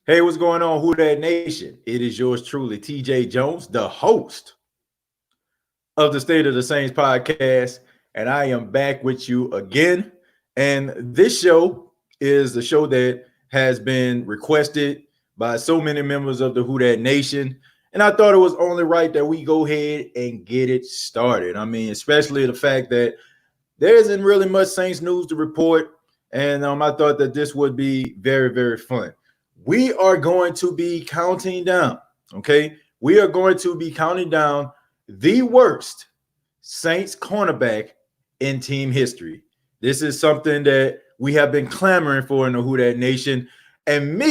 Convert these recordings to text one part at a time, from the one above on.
Hey, what's going on, Who That Nation? It is yours truly, TJ Jones, the host of the State of the Saints podcast, and I am back with you again. And this show is the show that has been requested by so many members of the Who That Nation. And I thought it was only right that we go ahead and get it started. I mean, especially the fact that there isn't really much Saints news to report. And I thought that this would be very, very fun. We are going to be counting down, okay? We are going to be counting down the worst Saints cornerback in team history. This is something that we have been clamoring for in the Who That Nation. And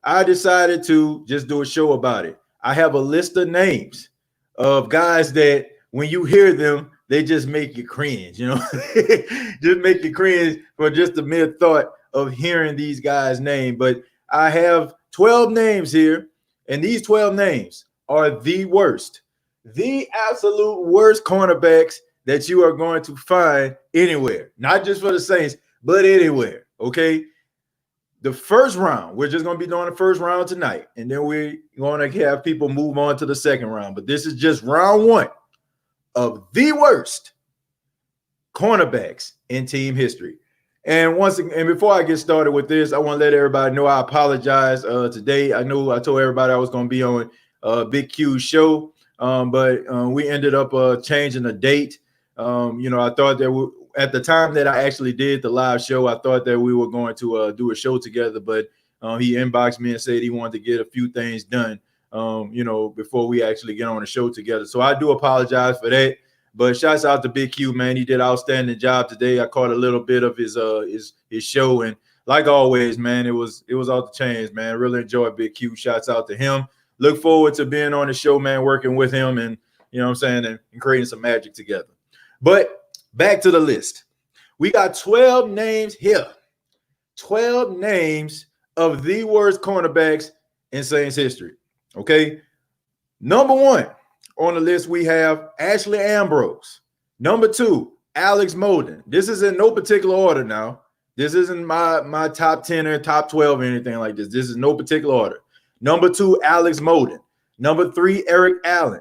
I decided to just do a show about it. I have a list of names of guys that when you hear them, they just make you cringe, just make you cringe for just the mere thought of hearing these guys' name. But I have 12 names here, and these 12 names are the worst, the absolute worst cornerbacks that you are going to find anywhere, not just for the Saints, but anywhere, okay? The first round, we're just going to be doing the first round tonight, and then we're going to have people move on to the second round. But this is just round one of the worst cornerbacks in team history. And before I get started with this, I want to let everybody know I apologize today. I know I told everybody I was going to be on Big Q's show, but we ended up changing the date. I thought that at the time that I actually did the live show, I thought that we were going to do a show together, but he inboxed me and said he wanted to get a few things done, before we actually get on the show together. So I do apologize for that. But shouts out to Big Q, man. He did an outstanding job today. I caught a little bit of his show, and like always, man, it was off the chains, man. I really enjoyed Big Q. Shouts out to him. Look forward to being on the show, man, working with him and and creating some magic together. But back to the list. We got 12 names here. 12 names of the worst cornerbacks in Saints history. Okay. Number one on the list, we have Ashley Ambrose. Number two, Alex Molden. This is in no particular order now. This isn't my top 10 or top 12 or anything like this. This is no particular order. Number two, Alex Molden. Number three, Eric Allen.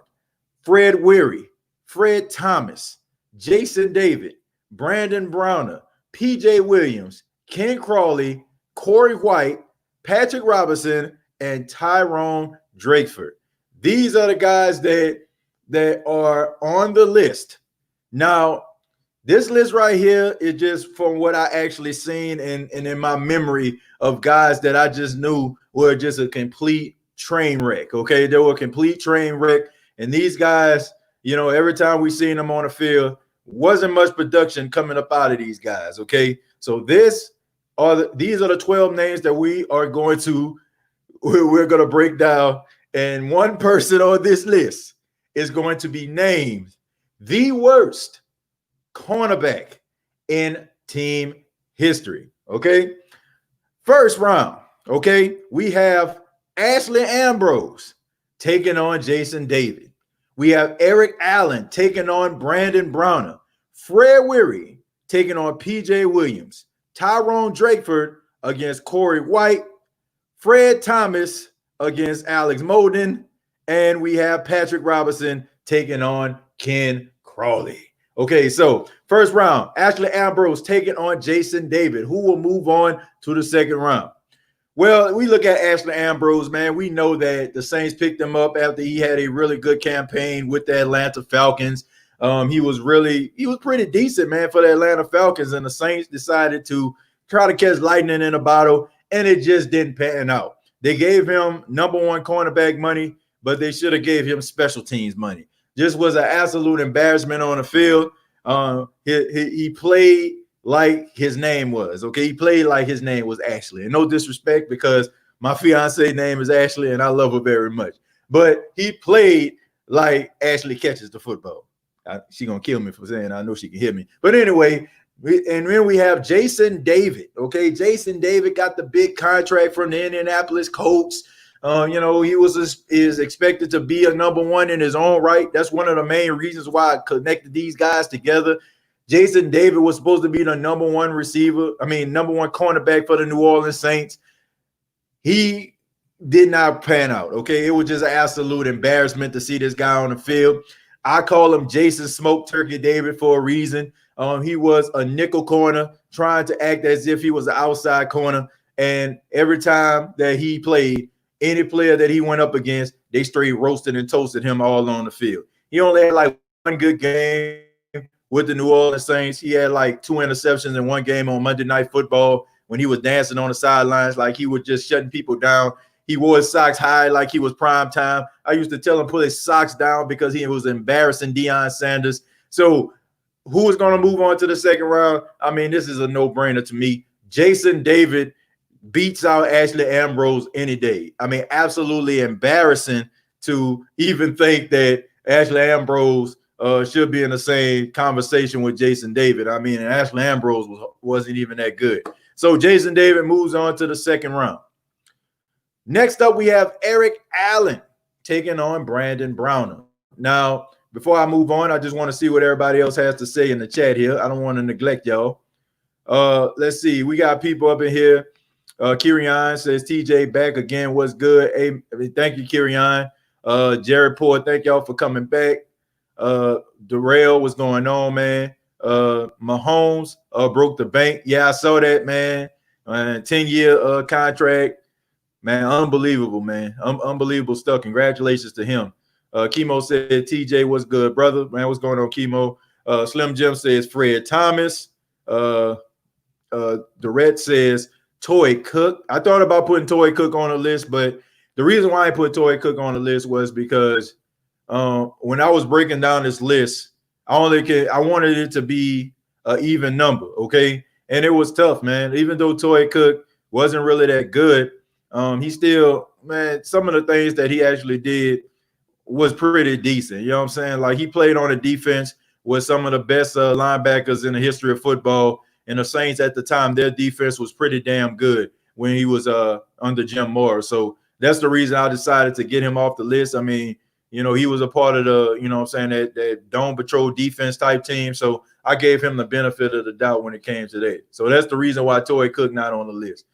Fred Weary. Fred Thomas. Jason David. Brandon Browner. P.J. Williams. Ken Crawley. Corey White. Patrick Robinson. And Tyrone Draper. These are the guys that are on the list. Now, this list right here is just from what I actually seen and in my memory of guys that I just knew were just a complete train wreck, okay? They were a complete train wreck. And these guys, every time we seen them on the field, wasn't much production coming up out of these guys, okay? So these are the 12 names that we're going to break down. And one person on this list is going to be named the worst cornerback in team history, okay? First round, okay, we have Ashley Ambrose taking on Jason David. We have Eric Allen taking on Brandon Browner. Fred Weary taking on P.J. Williams. Tyrone Draper against Corey White. Fred Thomas against Alex Molden, and we have Patrick Robinson taking on Ken Crawley. Okay, so first round, Ashley Ambrose taking on Jason David, who will move on to the second round. Well, we look at Ashley Ambrose, man. We know that the Saints picked him up after he had a really good campaign with the Atlanta Falcons. He was pretty decent, man, for the Atlanta Falcons, and the Saints decided to try to catch lightning in a bottle, and it just didn't pan out. They gave him number one cornerback money, but they should have gave him special teams money. Just was an absolute embarrassment on the field. He played like his name was, okay? He played like his name was Ashley. And no disrespect, because my fiance name is Ashley, and I love her very much. But he played like Ashley catches the football. She's going to kill me for saying I know she can hear me. But anyway, and then we have Jason David. Okay, Jason David got the big contract from the Indianapolis Colts. He is expected to be a number one in his own right. That's one of the main reasons why I connected these guys together. Jason David was supposed to be the number one cornerback for the New Orleans Saints. He did not pan out. Okay, it was just an absolute embarrassment to see this guy on the field. I call him Jason Smoke Turkey David for a reason. He was a nickel corner trying to act as if he was an outside corner, and every time that he played, any player that he went up against, they straight roasted and toasted him all on the field. He only had like one good game with the New Orleans Saints. He had like 2 interceptions in one game on Monday Night Football when he was dancing on the sidelines like he was just shutting people down. He wore his socks high like he was prime time. I used to tell him put his socks down because he was embarrassing Deion Sanders. So who is going to move on to the second round? I mean, this is a no-brainer to me. Jason David beats out Ashley Ambrose any day. I mean, absolutely embarrassing to even think that Ashley Ambrose should be in the same conversation with Jason David. I mean, and Ashley Ambrose wasn't even that good. So Jason David moves on to the second round. Next up, we have Eric Allen taking on Brandon Browner. Now, before I move on, I just want to see what everybody else has to say in the chat here. I don't want to neglect y'all. Let's see. We got people up in here. Kirian says, TJ back again. What's good? Hey, thank you, Kirian. Jared Poor, thank y'all for coming back. Darrell, what's going on, man? Mahomes broke the bank. Yeah, I saw that, man. 10-year contract. Man, unbelievable, man. Unbelievable stuff. Congratulations to him. Chemo said, TJ, what's good, brother? Man, what's going on, Chemo? Slim Jim says, Fred Thomas. Durrett says, Toy Cook. I thought about putting Toy Cook on the list, but the reason why I put Toy Cook on the list was because when I was breaking down this list, I wanted it to be an even number, okay? And it was tough, man. Even though Toy Cook wasn't really that good, he still, man, some of the things that he actually did was pretty decent. You know what I'm saying? Like, he played on a defense with some of the best linebackers in the history of football. And the Saints at the time, their defense was pretty damn good when he was under Jim Moore. So that's the reason I decided to get him off the list. I mean, you know, he was a part of the, you know what I'm saying, that Dome Patrol defense type team. So I gave him the benefit of the doubt when it came to that. So that's the reason why Toy Cook not on the list.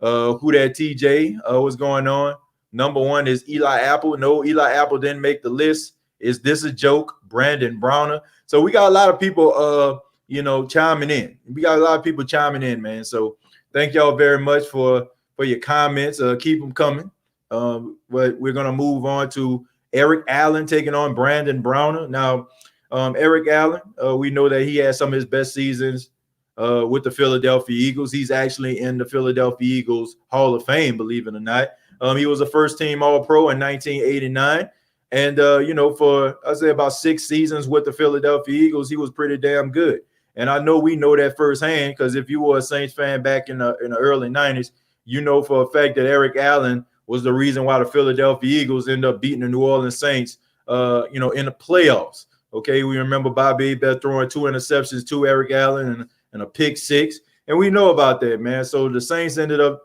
Who that TJ? What's going on? Number one is Eli Apple. No, Eli Apple didn't make the list. Is this a joke? Brandon Browner. So we got a lot of people, you know, chiming in. We got a lot of people chiming in, man. So thank y'all very much for your comments. Keep them coming. But we're gonna move on to Eric Allen taking on Brandon Browner. Now, Eric Allen, we know that he had some of his best seasons with the Philadelphia Eagles. He's actually in the Philadelphia Eagles Hall of Fame, believe it or not. He was a first-team All-Pro in 1989. And, you know, for, I'd say about 6 seasons with the Philadelphia Eagles, he was pretty damn good. And I know we know that firsthand because if you were a Saints fan back in the early 90s, you know for a fact that Eric Allen was the reason why the Philadelphia Eagles ended up beating the New Orleans Saints, you know, in the playoffs. Okay, we remember Bobby Beth throwing 2 interceptions to Eric Allen and a pick 6. And we know about that, man. So the Saints ended up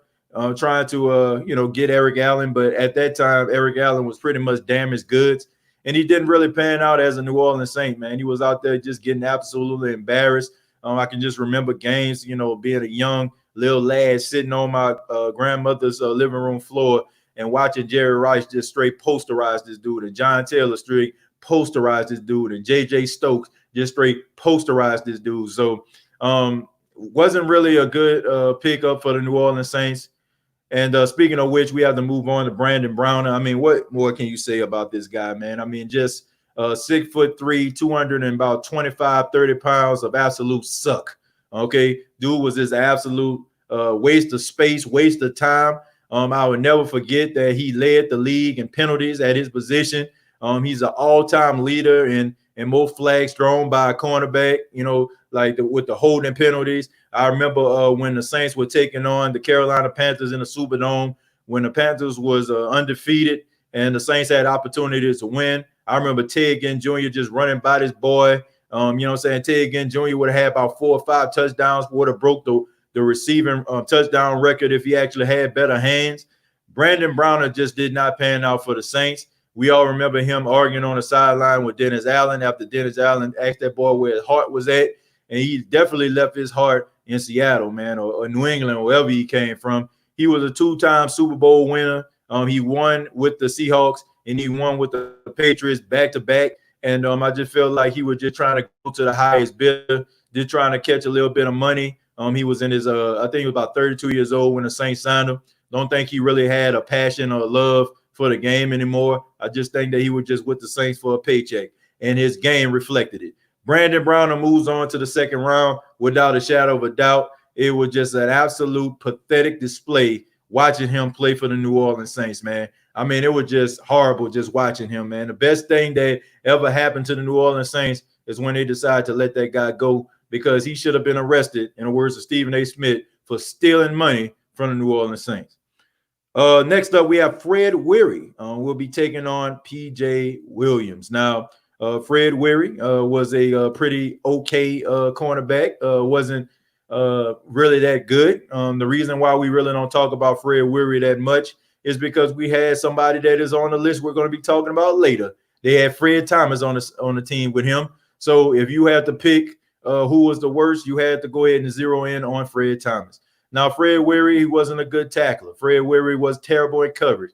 trying to, you know, get Eric Allen. But at that time, Eric Allen was pretty much damaged goods. And he didn't really pan out as a New Orleans Saint, man. He was out there just getting absolutely embarrassed. I can just remember games, you know, being a young little lad sitting on my grandmother's living room floor and watching Jerry Rice just straight posterize this dude, and John Taylor straight posterize this dude, and J.J. Stokes just straight posterize this dude. So wasn't really a good pickup for the New Orleans Saints. And speaking of which, we have to move on to Brandon Browner. I mean, what more can you say about this guy, man? I mean, just 6'3", 200 and about 25, 30 pounds of absolute suck. Okay, dude was this absolute waste of space, waste of time. I would never forget that he led the league in penalties at his position. He's an all-time leader in most flags thrown by a cornerback, you know, like with the holding penalties. I remember when the Saints were taking on the Carolina Panthers in the Superdome, when the Panthers was undefeated and the Saints had opportunities to win. I remember Ted Ginn Jr. just running by this boy. You know what I'm saying? Ted Ginn Jr. would have had about 4 or 5 touchdowns, would have broke the receiving touchdown record if he actually had better hands. Brandon Browner just did not pan out for the Saints. We all remember him arguing on the sideline with Dennis Allen after Dennis Allen asked that boy where his heart was at. And he definitely left his heart in Seattle, man, or New England, wherever he came from. He was a 2-time Super Bowl winner. He won with the Seahawks and he won with the Patriots back to back. And I just feel like he was just trying to go to the highest bidder, just trying to catch a little bit of money. He was in his, I think he was about 32 years old when the Saints signed him. Don't think he really had a passion or love for the game anymore. I just think that he was just with the Saints for a paycheck, and his game reflected it. Brandon Browner moves on to the second round without a shadow of a doubt. It was just an absolute pathetic display watching him play for the New Orleans Saints, man. I mean, it was just horrible just watching him, man. The best thing that ever happened to the New Orleans Saints is when they decided to let that guy go, because he should have been arrested, in the words of Stephen A. Smith, for stealing money from the New Orleans Saints. Next up, we have Fred Weary. We'll be taking on P.J. Williams. Now, Fred Weary was a pretty okay cornerback. Wasn't really that good. The reason why we really don't talk about Fred Weary that much is because we had somebody that is on the list we're going to be talking about later. They had Fred Thomas on the team with him. So if you had to pick who was the worst, you had to go ahead and zero in on Fred Thomas. Now, Fred Weary, he wasn't a good tackler. Fred Weary was terrible in coverage.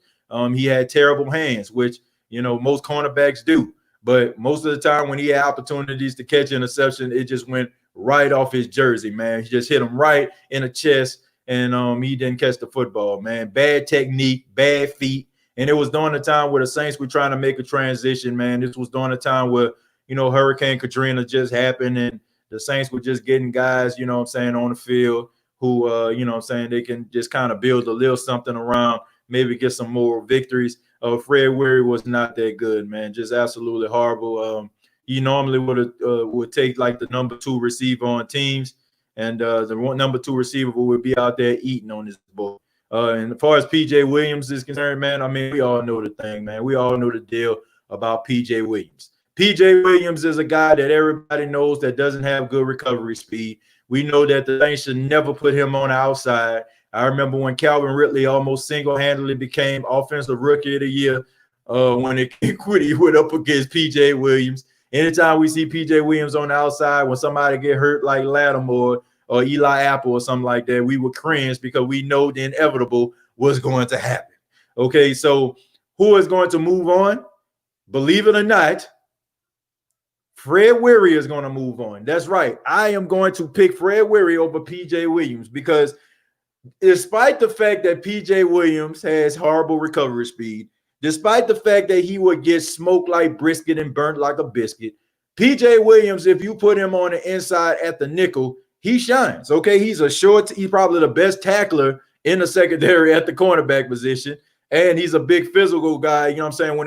He had terrible hands, which, most cornerbacks do. But most of the time when he had opportunities to catch interception, it just went right off his jersey, man. He just hit him right in the chest, and he didn't catch the football, man. Bad technique, bad feet. And it was during the time where the Saints were trying to make a transition, man. This was during the time where, Hurricane Katrina just happened, and the Saints were just getting guys, on the field who, they can just kind of build a little something around, maybe get some more victories. Fred Weary was not that good, man. Just absolutely horrible. He normally would take like the number 2 receiver on teams, and the number 2 receiver would be out there eating on this boy. And as far as P.J. Williams is concerned, man, I mean, we all know the thing, man. We all know the deal about P.J. Williams. P.J. Williams is a guy that everybody knows that doesn't have good recovery speed. We know that the Saints should never put him on the outside. I remember when Calvin Ridley almost single-handedly became Offensive Rookie of the Year when he went up against P.J. Williams. Anytime we see P.J. Williams on the outside, when somebody get hurt like Lattimore or Eli Apple or something like that, we would cringe because we know the inevitable was going to happen. Okay, so who is going to move on? Believe it or not, Fred Weary is going to move on. That's right. I am going to pick Fred Weary over P.J. Williams because despite the fact that P.J. Williams has horrible recovery speed, despite the fact that he would get smoked like brisket and burnt like a biscuit, P.J. Williams, if you put him on the inside at the nickel, he shines. Okay, he's probably the best tackler in the secondary at the cornerback position, and he's a big physical guy. When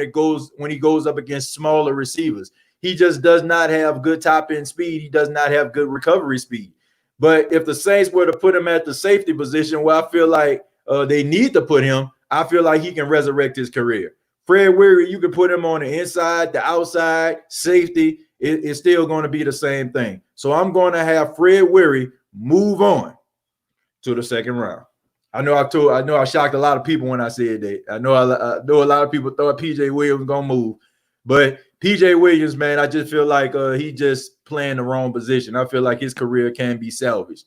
he goes up against smaller receivers. He just does not have good top-end speed. He does not have good recovery speed. But if the Saints were to put him at the safety position where I feel like they need to put him, I feel like he can resurrect his career. Fred Weary, you can put him on the inside, the outside, safety. It's still going to be the same thing. So I'm going to have Fred Weary move on to the second round. I know I shocked a lot of people when I said that. I know a lot of people thought P.J. Williams was going to move. But P.J. Williams, man, I just feel like he just playing the wrong position. I feel like his career can be salvaged.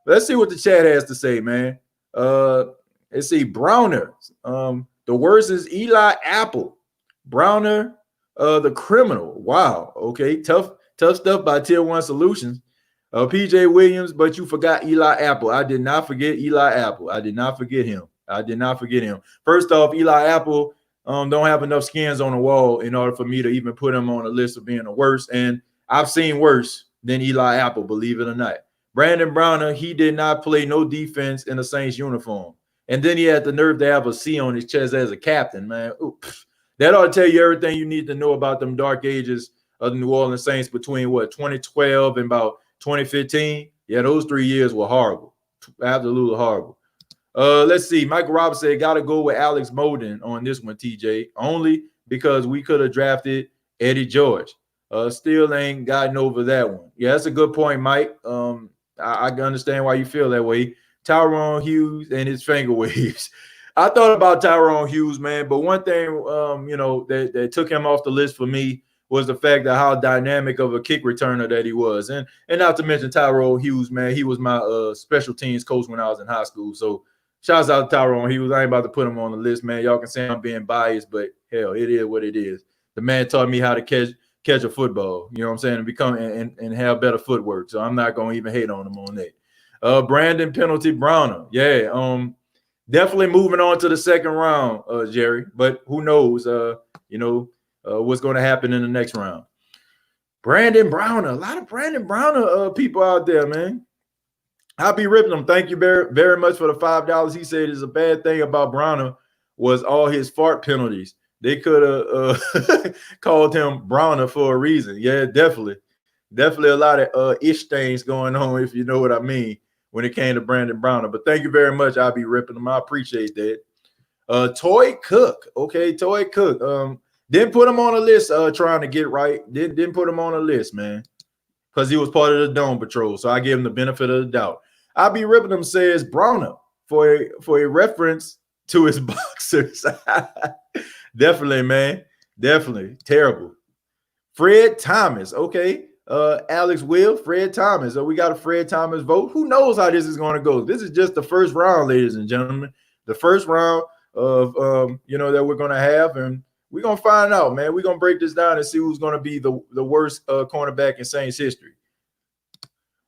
Let's see what the chat has to say, man. Let's see. Browner. The worst is Eli Apple. Browner, the criminal. Wow. Okay. Tough stuff by Tier 1 Solutions. P.J. Williams, but you forgot Eli Apple. I did not forget Eli Apple. I did not forget him. First off, Eli Apple don't have enough skins on the wall in order for me to even put him on a list of being the worst. And I've seen worse than Eli Apple, believe it or not. Brandon Browner, he did not play no defense in a Saints uniform. And then he had the nerve to have a C on his chest as a captain, man. Ooh, that ought to tell you everything you need to know about them dark ages of the New Orleans Saints between 2012 and about 2015. Yeah, those 3 years were horrible. Absolutely horrible. Let's see. Michael Roberts said, got to go with Alex Molden on this one, TJ, only because we could have drafted Eddie George. Still ain't gotten over that one. Yeah, that's a good point, Mike. I understand why you feel that way. Tyrone Hughes and his finger waves. I thought about Tyrone Hughes, man, but one thing, that took him off the list for me was the fact that how dynamic of a kick returner that he was. And not to mention Tyrone Hughes, man, he was my special teams coach when I was in high school. So Shouts out to Tyrone. I ain't about to put him on the list, man. Y'all can say I'm being biased, but hell, it is what it is. The man taught me how to catch a football, you know what I'm saying, and become and have better footwork. So I'm not gonna even hate on him on that. Brandon Penalty Browner. Yeah, definitely moving on to the second round, Jerry. But who knows, what's gonna happen in the next round. Brandon Browner, a lot of Brandon Browner people out there, man. I'll be ripping them. Thank you very, very much for the $5. He said it's a bad thing about Browner was all his fart penalties. They could have called him Browner for a reason. Yeah, definitely. Definitely a lot of ish things going on, if you know what I mean, when it came to Brandon Browner. But thank you very much. I'll be ripping them. I appreciate that. Toy Cook. Okay, Toy Cook. Didn't put him on a list trying to get right. Didn't put him on a list, man, because he was part of the Dome Patrol. So I gave him the benefit of the doubt. I'll be ripping him says Browner for a reference to his boxers. Definitely, man. Definitely. Terrible. Fred Thomas. Okay. Alex Will, Fred Thomas. So we got a Fred Thomas vote. Who knows how this is going to go? This is just the first round, ladies and gentlemen. The first round of that we're going to have, and we're going to find out, man. We're going to break this down and see who's going to be the worst cornerback in Saints history.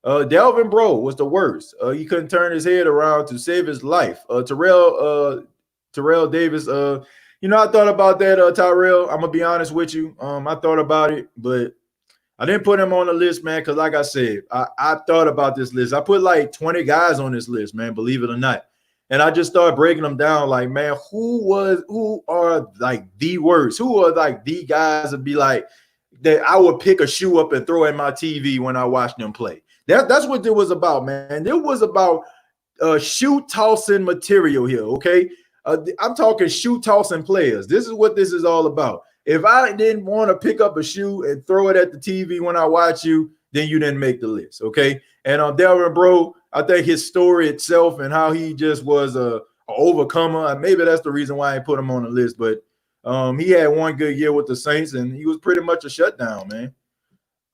Delvin Bro was the worst. He couldn't turn his head around to save his life. Terrell Davis. I thought about that, Tyrell. I'm gonna be honest with you. I thought about it, but I didn't put him on the list, man, because like I said, I thought about this list. I put like 20 guys on this list, man, believe it or not. And I just started breaking them down, like, man, who are like the worst? Who are like the guys that be like that I would pick a shoe up and throw in my TV when I watch them play? That's what it was about, man. It was about shoe tossing material here, okay? I'm talking shoe tossing players. This is what this is all about. If I didn't want to pick up a shoe and throw it at the TV when I watch you, then you didn't make the list, okay? And Delvin Bro, I think his story itself and how he just was a overcomer, maybe that's the reason why I put him on the list, but he had one good year with the Saints, and he was pretty much a shutdown, man.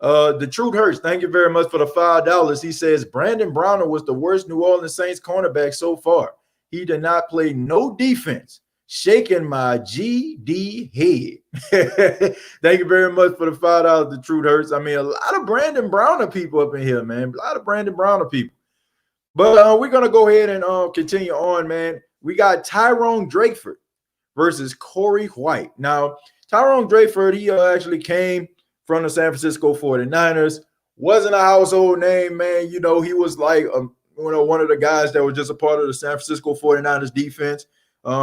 The Truth Hurts, thank you very much for the $5. He says Brandon Browner was the worst New Orleans Saints cornerback so far. He did not play no defense. Shaking my GD head. Thank you very much for the $5. The Truth Hurts. I mean, a lot of Brandon Browner people up in here, man. A lot of Brandon Browner people. But we're going to go ahead and continue on, man. We got Tyrone Draper versus Corey White. Now, Tyrone Draper, he actually came from the San Francisco 49ers. Wasn't a household name, man. He was like one of the guys that was just a part of the San Francisco 49ers defense.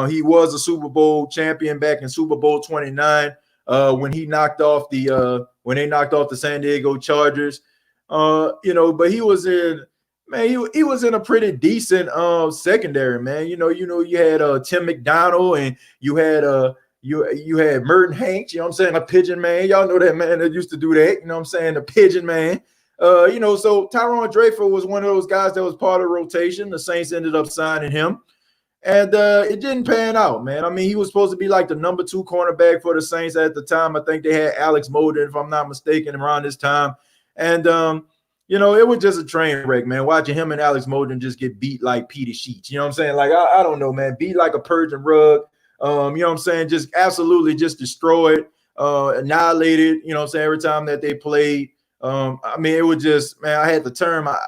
He was a Super Bowl champion back in Super Bowl 29 when they knocked off the San Diego Chargers. But he was in, man, he was in a pretty decent secondary, man. You had Tim McDonald, and you had you had Merton Hanks, you know what I'm saying, a pigeon man. Y'all know that man that used to do that, you know what I'm saying, the pigeon man. So Tyrone Draper was one of those guys that was part of rotation. The Saints ended up signing him. And it didn't pan out, man. I mean, he was supposed to be like the number 2 cornerback for the Saints at the time. I think they had Alex Molden, if I'm not mistaken, around this time. And, it was just a train wreck, man, watching him and Alex Molden just get beat like Peter Sheets. You know what I'm saying? Like, I don't know, man. Beat like a Persian rug. You know what I'm saying? Just absolutely just destroyed, annihilated, you know what I'm saying, every time that they played. I mean, it was just, man, I had to turn my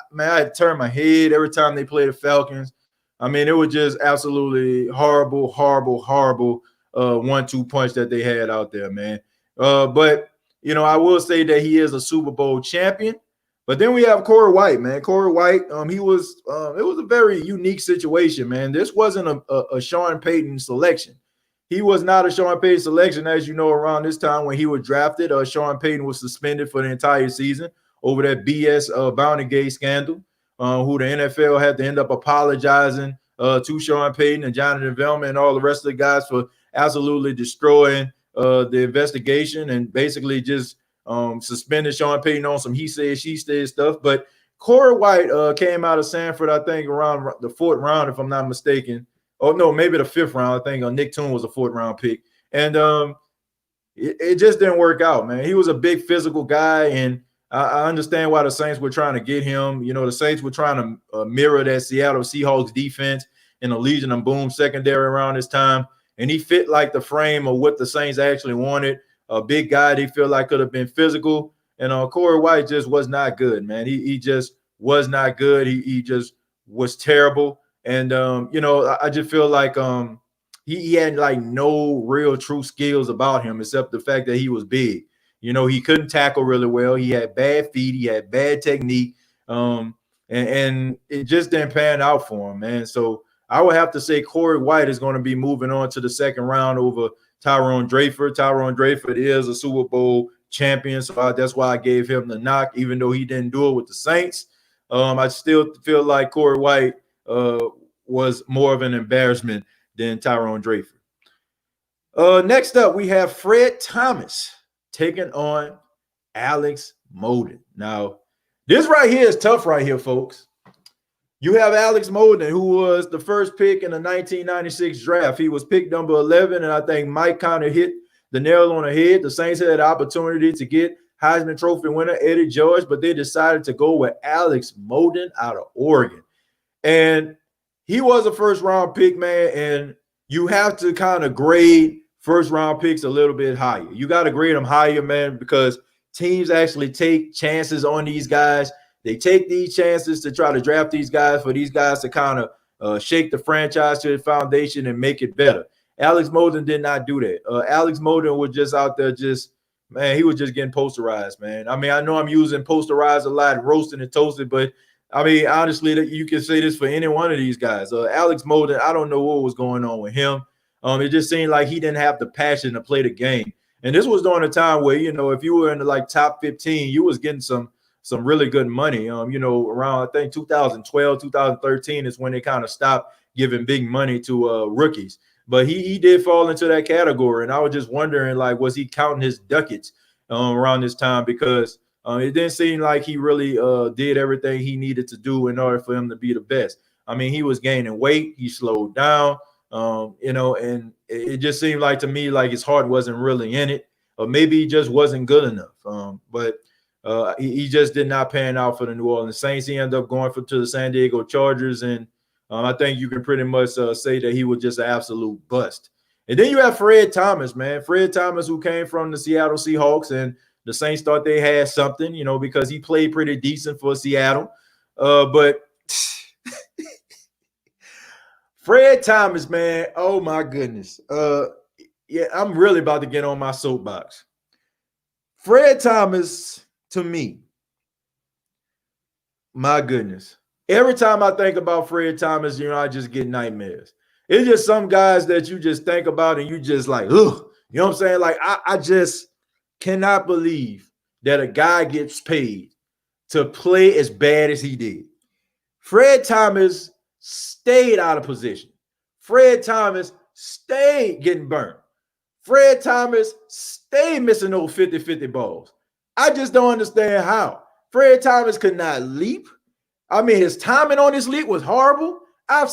head every time they played the Falcons. I mean, it was just absolutely horrible 1-2 punch that they had out there, man. But I will say that he is a Super Bowl champion. But then we have Corey White, man. Corey White, it was a very unique situation, man. This wasn't a Sean Payton selection. He was not a Sean Payton selection, as you know, around this time when he was drafted. Sean Payton was suspended for the entire season over that BS Bounty Gate scandal, who the NFL had to end up apologizing to Sean Payton and Jonathan Veltman and all the rest of the guys for absolutely destroying the investigation and basically just suspended Sean Payton on some he said, she said stuff. But Corey White came out of Sanford, I think, around the 4th round, if I'm not mistaken. Oh, no, maybe the 5th round. I think Nick Toon was a 4th round pick. And it just didn't work out, man. He was a big physical guy, and I understand why the Saints were trying to get him. The Saints were trying to mirror that Seattle Seahawks defense. in a Legion of Boom secondary around this time, and he fit like the frame of what the Saints actually wanted. A big guy they feel like could have been physical, and Corey White just was not good, man. He just was not good. He just was terrible, and I just feel like he had like no real true skills about him except the fact that he was big. He couldn't tackle really well. He had bad feet. He had bad technique. And it just didn't pan out for him, man. So I would have to say Corey White is going to be moving on to the second round over Tyrone Draper. Tyrone Draper is a Super Bowl champion, so that's why I gave him the knock, even though he didn't do it with the Saints. I still feel like Corey White was more of an embarrassment than Tyrone Draper. Next up, we have Fred Thomas taking on Alex Molden. Now, this right here is tough right here, folks. You have Alex Molden, who was the first pick in the 1996 draft. He was pick number 11, and I think Mike kind of hit the nail on the head. The Saints had the opportunity to get Heisman Trophy winner Eddie George, but they decided to go with Alex Molden out of Oregon. And he was a first-round pick, man, and you have to kind of grade first-round picks a little bit higher. You got to grade them higher, man, because teams actually take chances on these guys. They take these chances to try to draft these guys for these guys to kind of shake the franchise to the foundation and make it better. Alex Molden did not do that. Alex Molden was just out there he was just getting posterized, man. I mean, I know I'm using posterized a lot, roasted and toasted, but I mean, honestly, you can say this for any one of these guys. Alex Molden, I don't know what was going on with him. It just seemed like he didn't have the passion to play the game. And this was during a time where, if you were in the like top 15, you was getting some really good money. Around I think 2012, 2013 is when they kind of stopped giving big money to rookies. But he did fall into that category, and I was just wondering, like, was he counting his ducats around this time? Because it didn't seem like he really did everything he needed to do in order for him to be the best. I mean, he was gaining weight, he slowed down, and it just seemed like to me like his heart wasn't really in it, or maybe he just wasn't good enough. But he just did not pan out for the New Orleans Saints. He ended up going to the San Diego Chargers, and I think you can pretty much say that he was just an absolute bust. And then you have Fred Thomas, man. Fred Thomas, who came from the Seattle Seahawks, and the Saints thought they had something, because he played pretty decent for Seattle. But Fred Thomas, man, oh my goodness. Yeah, I'm really about to get on my soapbox. Fred Thomas, to me, my goodness. Every time I think about Fred Thomas, I just get nightmares. It's just some guys that you just think about and you just like, ugh. You know what I'm saying? Like, I just cannot believe that a guy gets paid to play as bad as he did. Fred Thomas stayed out of position. Fred Thomas stayed getting burned. Fred Thomas stayed missing those 50-50 balls. I just don't understand how. Fred Thomas could not leap. I mean, his timing on his leap was horrible. I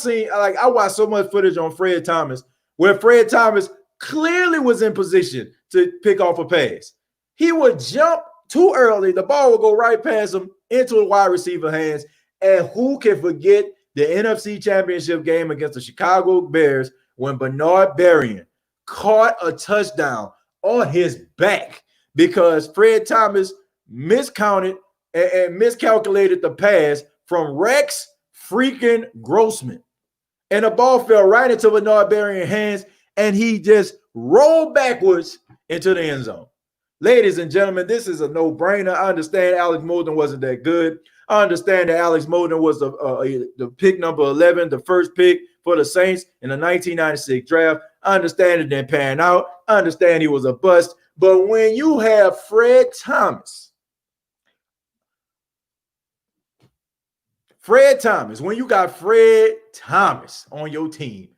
watched so much footage on Fred Thomas where Fred Thomas clearly was in position to pick off a pass. He would jump too early. The ball would go right past him into the wide receiver hands. And who can forget the NFC Championship game against the Chicago Bears when Bernard Berrien caught a touchdown on his back because Fred Thomas miscounted and miscalculated the pass from Rex freaking Grossman. And the ball fell right into Bernard Berrien's hands, and he just rolled backwards into the end zone. Ladies and gentlemen, this is a no-brainer. I understand Alex Molden wasn't that good. I understand that Alex Molden was the pick number 11, the first pick for the Saints in the 1996 draft. I understand it didn't pan out. I understand he was a bust. But when you have Fred Thomas, when you got Fred Thomas on your team,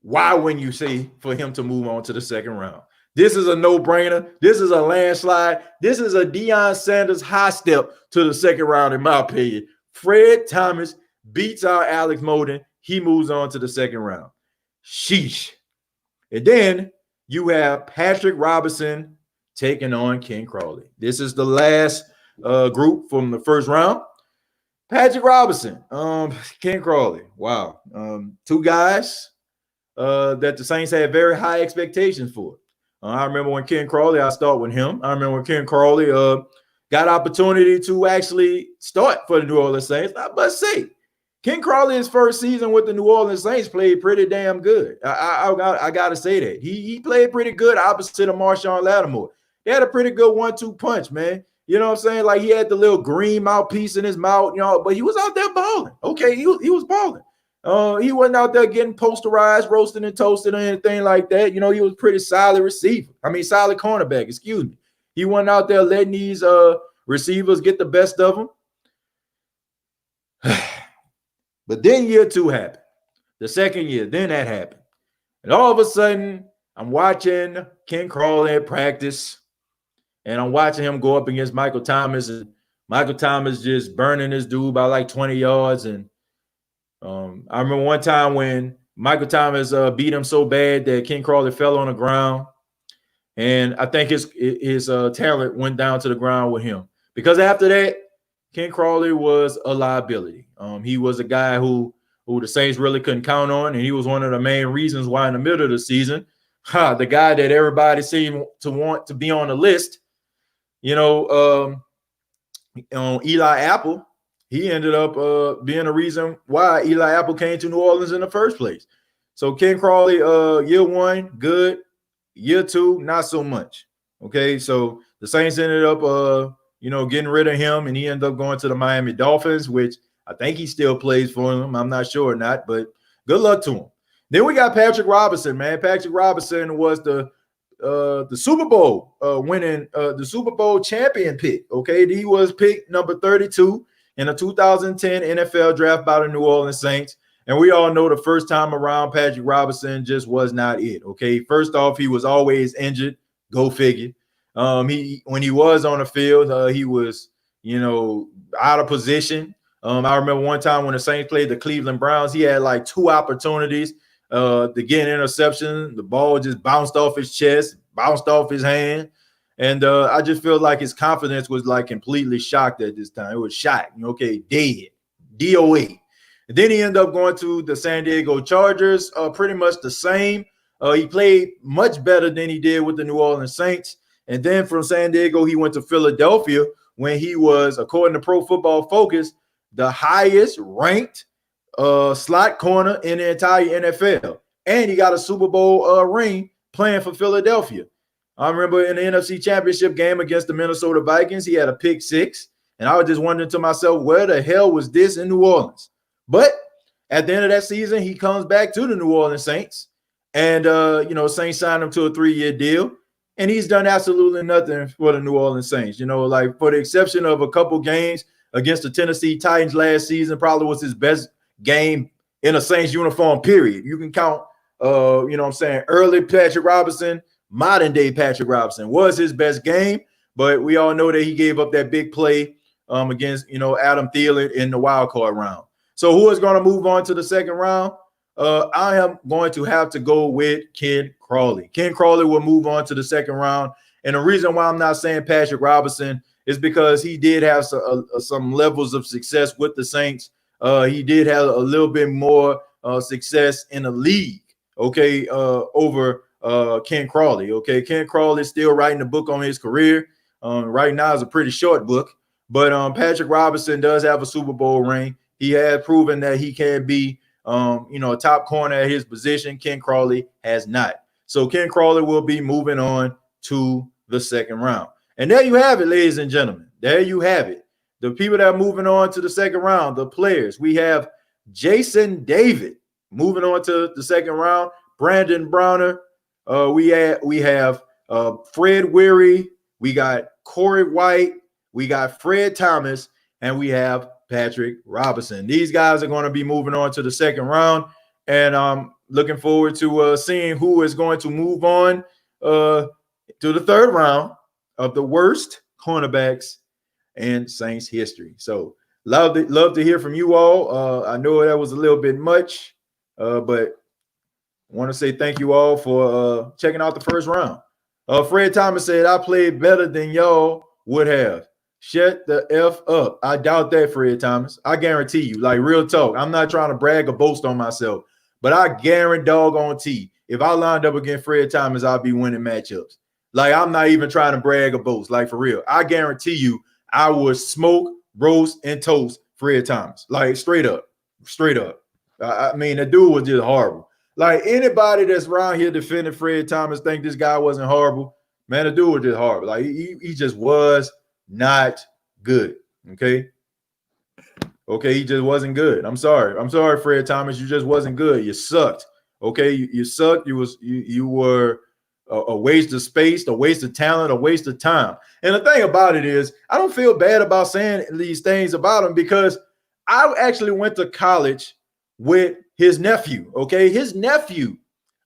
why wouldn't you say for him to move on to the second round? This is a no-brainer. This is a landslide. This is a Deion Sanders high step to the second round, in my opinion. Fred Thomas beats out Alex Molden. He moves on to the second round. Sheesh. And then you have Patrick Robinson taking on Ken Crawley. This is the last group from the first round. Patrick Robinson, Ken Crawley. Wow. Two guys that the Saints had very high expectations for. I remember when Ken Crawley, I start with him. I remember when Ken Crawley got opportunity to actually start for the New Orleans Saints. I must say, Ken Crawley, his first season with the New Orleans Saints, played pretty damn good. I got to say that. He played pretty good opposite of Marshawn Lattimore. They had a pretty good 1-2 punch, man. You know what I'm saying? Like, he had the little green mouthpiece in his mouth, but he was out there balling. Okay, he was balling. He wasn't out there getting posterized, roasted and toasted or anything like that. He was pretty solid receiver. Solid cornerback, excuse me. He wasn't out there letting these receivers get the best of him. But then year 2 happened. The second year, then that happened. And all of a sudden, I'm watching Ken Crawley at practice, and I'm watching him go up against Michael Thomas, and Michael Thomas just burning this dude by like 20 yards. And I remember one time when Michael Thomas beat him so bad that Ken Crawley fell on the ground, and I think his talent went down to the ground with him, because after that, Ken Crawley was a liability. He was a guy who the Saints really couldn't count on, and he was one of the main reasons why in the middle of the season, the guy that everybody seemed to want to be on the list, Eli Apple, he ended up being the reason why Eli Apple came to New Orleans in the first place. So Ken Crawley, year 1, good. Year 2, not so much. Okay, so the Saints ended up getting rid of him, and he ended up going to the Miami Dolphins, which I think he still plays for them. I'm not sure or not, but good luck to him. Then we got Patrick Robinson, man. Patrick Robinson was the Super Bowl winning, the Super Bowl champion pick. Okay, he was picked number 32 in the 2010 NFL draft by the New Orleans Saints. And we all know the first time around, Patrick Robinson just was not it. Okay, first off, he was always injured. Go figure. When he was on the field, he was, out of position. I remember one time when the Saints played the Cleveland Browns, he had like 2 opportunities to get an interception. The ball just bounced off his chest, bounced off his hand. And I just feel like his confidence was like completely shocked at this time. It was shot, dead, DOA. And then he ended up going to the San Diego Chargers, pretty much the same. He played much better than he did with the New Orleans Saints. And then from San Diego, he went to Philadelphia when he was, according to Pro Football Focus, the highest ranked slot corner in the entire NFL. And he got a Super Bowl ring playing for Philadelphia. I remember in the NFC Championship game against the Minnesota Vikings, he had a pick 6. And I was just wondering to myself, where the hell was this in New Orleans? But at the end of that season, he comes back to the New Orleans Saints. And, Saints signed him to a 3-year deal. And he's done absolutely nothing for the New Orleans Saints. Like for the exception of a couple games against the Tennessee Titans last season, probably was his best game in a Saints uniform, period. You can count, early Patrick Robinson, modern day Patrick Robinson was his best game. But we all know that he gave up that big play against, Adam Thielen in the wild card round. So who is going to move on to the second round? I am going to have to go with Ken Crawley. Ken Crawley will move on to the second round. And the reason why I'm not saying Patrick Robinson is because he did have some levels of success with the Saints. He did have a little bit more success in the league, over Ken Crawley. Okay, Ken Crawley is still writing a book on his career. Right now it's a pretty short book. But Patrick Robinson does have a Super Bowl ring. He has proven that he can be a top corner at his position. Ken Crawley has not. So Ken Crawley will be moving on to the second round. And there you have it, ladies and gentlemen. There you have it. The people that are moving on to the second round, the players. We have Jason David moving on to the second round. Brandon Browner. We have Fred Weary. We got Corey White. We got Fred Thomas. And we have Patrick Robinson. These guys are going to be moving on to the second round, and I'm looking forward to seeing who is going to move on to the third round of the worst cornerbacks in Saints history. So love to hear from you all. I know that was a little bit much, but I want to say thank you all for checking out the first round. Fred Thomas said, I played better than y'all would have. Shut the F up. I doubt that, Fred Thomas. I guarantee you, like real talk. I'm not trying to brag or boast on myself, but I guarantee doggone if I lined up against Fred Thomas, I'll be winning matchups. Like I'm not even trying to brag or boast, like for real. I guarantee you, I would smoke, roast, and toast Fred Thomas. Like straight up. I mean, the dude was just horrible. Like anybody that's around here defending Fred Thomas think this guy wasn't horrible. Man, the dude was just horrible. Like he just was not good. Okay. Okay, he just wasn't good. I'm sorry, Fred Thomas. You just wasn't good. You sucked. Okay, you sucked. You were a waste of space, a waste of talent, a waste of time. And the thing about it is, I don't feel bad about saying these things about him because I actually went to college with his nephew. Okay, his nephew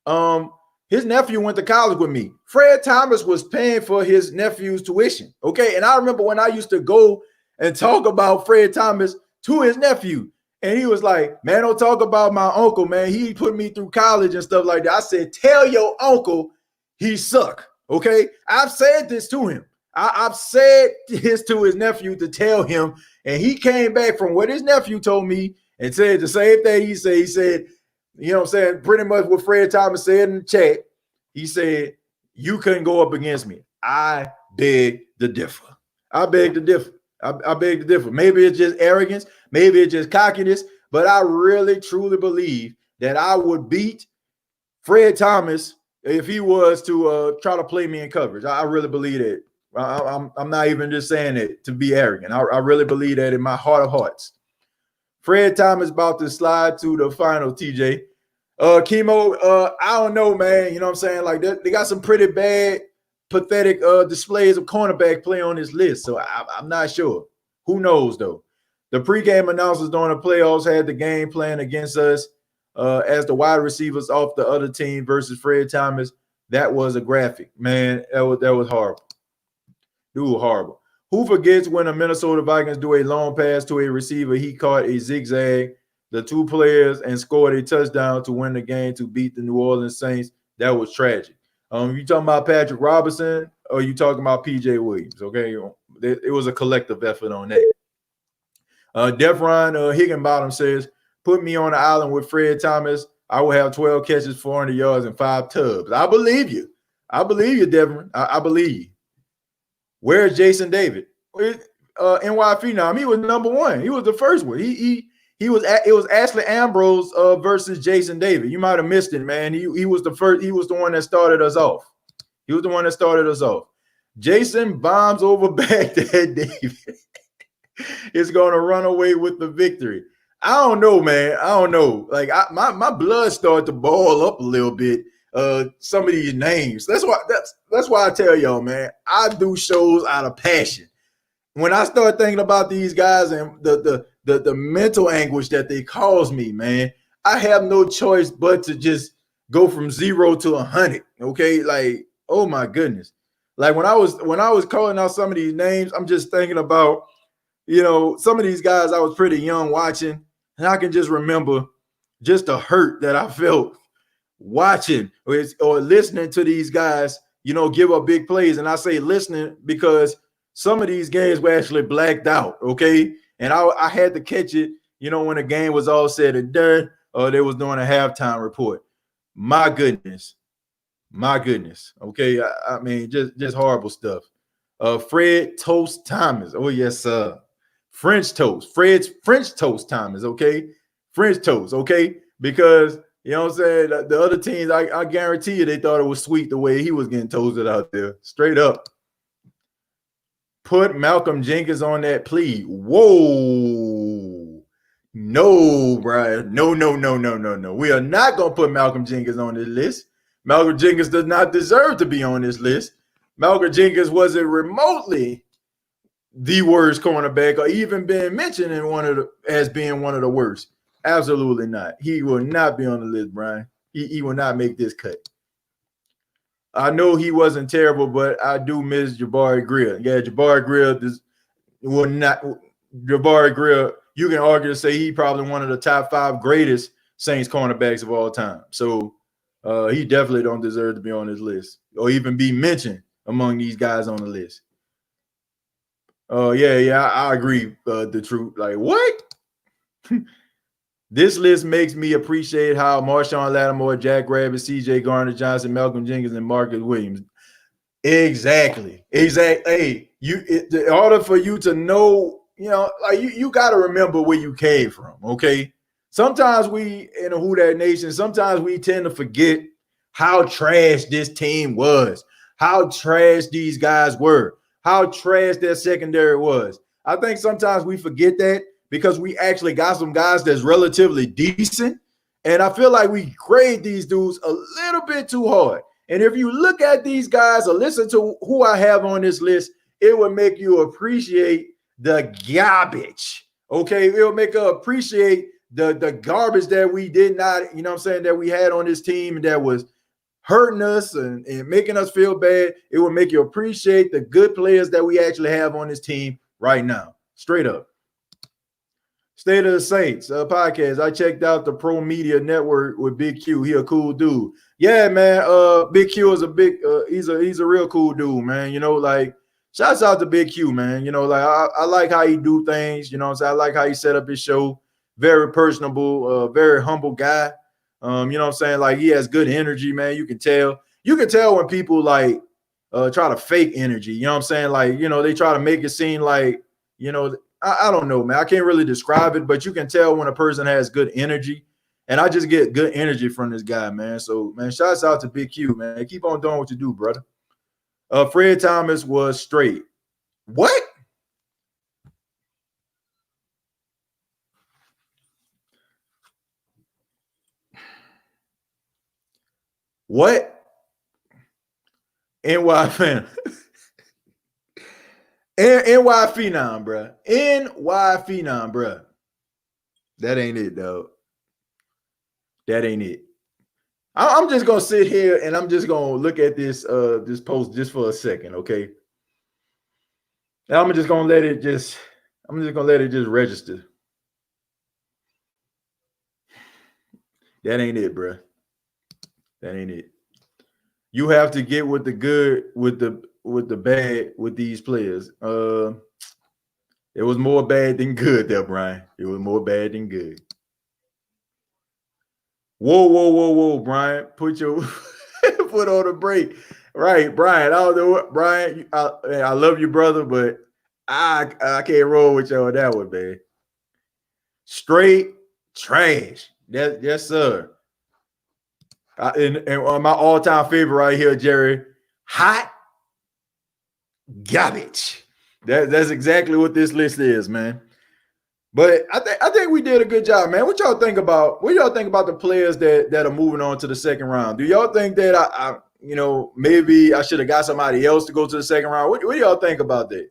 went to college with me. Fred Thomas was paying for his nephew's tuition. Okay, and I remember when I used to go and talk about Fred Thomas to his nephew. And he was like, man, don't talk about my uncle, man. He put me through college and stuff like that. I said, tell your uncle he suck. Okay. I've said this to him. I've said this to his nephew to tell him. And he came back from what his nephew told me and said the same thing he said. He said, you know what I'm saying? Pretty much what Fred Thomas said in the chat. He said, you couldn't go up against me. I beg to differ. I beg to differ. I beg to differ. Maybe it's just arrogance. Maybe it's just cockiness. But I really, truly believe that I would beat Fred Thomas if he was to try to play me in coverage. I really believe that. I'm not even just saying it to be arrogant. I really believe that in my heart of hearts. Fred Thomas about to slide to the final, TJ. Chemo, I don't know, man. You know what I'm saying? Like they got some pretty bad, pathetic displays of cornerback play on this list. So I'm not sure. Who knows, though? The pregame announcers during the playoffs had the game plan against us as the wide receivers off the other team versus Fred Thomas. That was a graphic. Man, that was horrible. Dude, horrible. Who forgets when the Minnesota Vikings do a long pass to a receiver, he caught a zigzag, the two players, and scored a touchdown to win the game to beat the New Orleans Saints? That was tragic. You talking about Patrick Robinson or you talking about PJ Williams? Okay, it was a collective effort on that. Devron Higginbottom says, put me on the island with Fred Thomas. I will have 12 catches, 400 yards, and 5 tubs. I believe you. I believe you, Devron. I believe you. Where's Jason David? NY Phenom. He was number one. He was the first one. It was Ashley Ambrose versus Jason David. You might have missed it, man. He was the first. He was the one that started us off. Jason bombs over Baghdad David. Is going to run away with the victory. I don't know, man. I don't know. Like my blood started to boil up a little bit. Some of these names. That's why I tell y'all, man. I do shows out of passion. When I start thinking about these guys and the mental anguish that they cause me, man, I have no choice but to just go from 0 to 100. Okay, like oh my goodness. Like when I was calling out some of these names, I'm just thinking about. You know, some of these guys I was pretty young watching, and I can just remember just the hurt that I felt watching or listening to these guys, you know, give up big plays. And I say listening because some of these games were actually blacked out, okay? And I had to catch it, you know, when the game was all said and done, or they was doing a halftime report. My goodness, okay? I mean, just horrible stuff. Fred Toast Thomas. Oh, yes, sir. French toast. Fred's French toast Thomas, okay? French toast, okay? Because, you know what I'm saying, the other teams, I guarantee you they thought it was sweet the way he was getting toasted out there. Straight up. Put Malcolm Jenkins on that plea. Whoa. No, Brian. No. We are not going to put Malcolm Jenkins on this list. Malcolm Jenkins does not deserve to be on this list. Malcolm Jenkins wasn't remotely the worst cornerback or even been mentioned as being one of the worst. Absolutely not. He will not be on the list, Brian. He will not make this cut. I know he wasn't terrible, but I do miss Jabari Greer. Yeah, Jabari Greer will not. Jabari Greer, you can argue to say he probably one of the top 5 greatest Saints cornerbacks of all time. So he definitely don't deserve to be on this list or even be mentioned among these guys on the list. Yeah, I agree. The truth, like what? This list makes me appreciate how Marshawn Lattimore, Jack Rabbit, C.J. Garner Johnson, Malcolm Jenkins, and Marcus Williams. Exactly. Hey, in order for you to know, like you got to remember where you came from. Okay. Sometimes we in the Who That Nation, sometimes we tend to forget how trash this team was, how trash these guys were, how trash their secondary was. I think sometimes we forget that because we actually got some guys that's relatively decent. And I feel like we grade these dudes a little bit too hard. And if you look at these guys or listen to who I have on this list, it will make you appreciate the garbage. Okay. It will make you appreciate the garbage that we did not, that we had on this team that was hurting us and making us feel bad. It will make you appreciate the good players that we actually have on this team right now. Straight up. State of the Saints podcast. I checked out the Pro Media Network with Big Q. He a cool dude. Yeah, man. Big Q is he's a real cool dude, man. Like shouts out to Big Q, man. Like I like how he do things. I like how he set up his show. Very personable, very humble guy. Like he has good energy, man. You can tell when people like try to fake energy. Like, they try to make it seem like, I don't know, man. I can't really describe it, but you can tell when a person has good energy. And I just get good energy from this guy, man. So, man, shouts out to Big Q, man. Keep on doing what you do, brother. Fred Thomas was straight. What? What? NY fan. NY Phenom, bro. NY Phenom, bro. That ain't it, though. That ain't it. I'm just gonna sit here and I'm just gonna look at this post just for a second, okay? And I'm just gonna let it just register. That ain't it, bro. That ain't it. You have to get with the good, with the bad with these players. It was more bad than good there, Brian. It was more bad than good. Whoa, Brian. Put your foot on the brake. Right, Brian. I don't know what, Brian. I love you, brother, but I can't roll with you on that one, man. Straight trash. Yes, sir. And my all-time favorite right here, Jerry, hot garbage. That's exactly what this list is, man. But I think we did a good job, man. What y'all think about the players that are moving on to the second round? Do y'all think that I maybe I should have got somebody else to go to the second round? What do y'all think about that?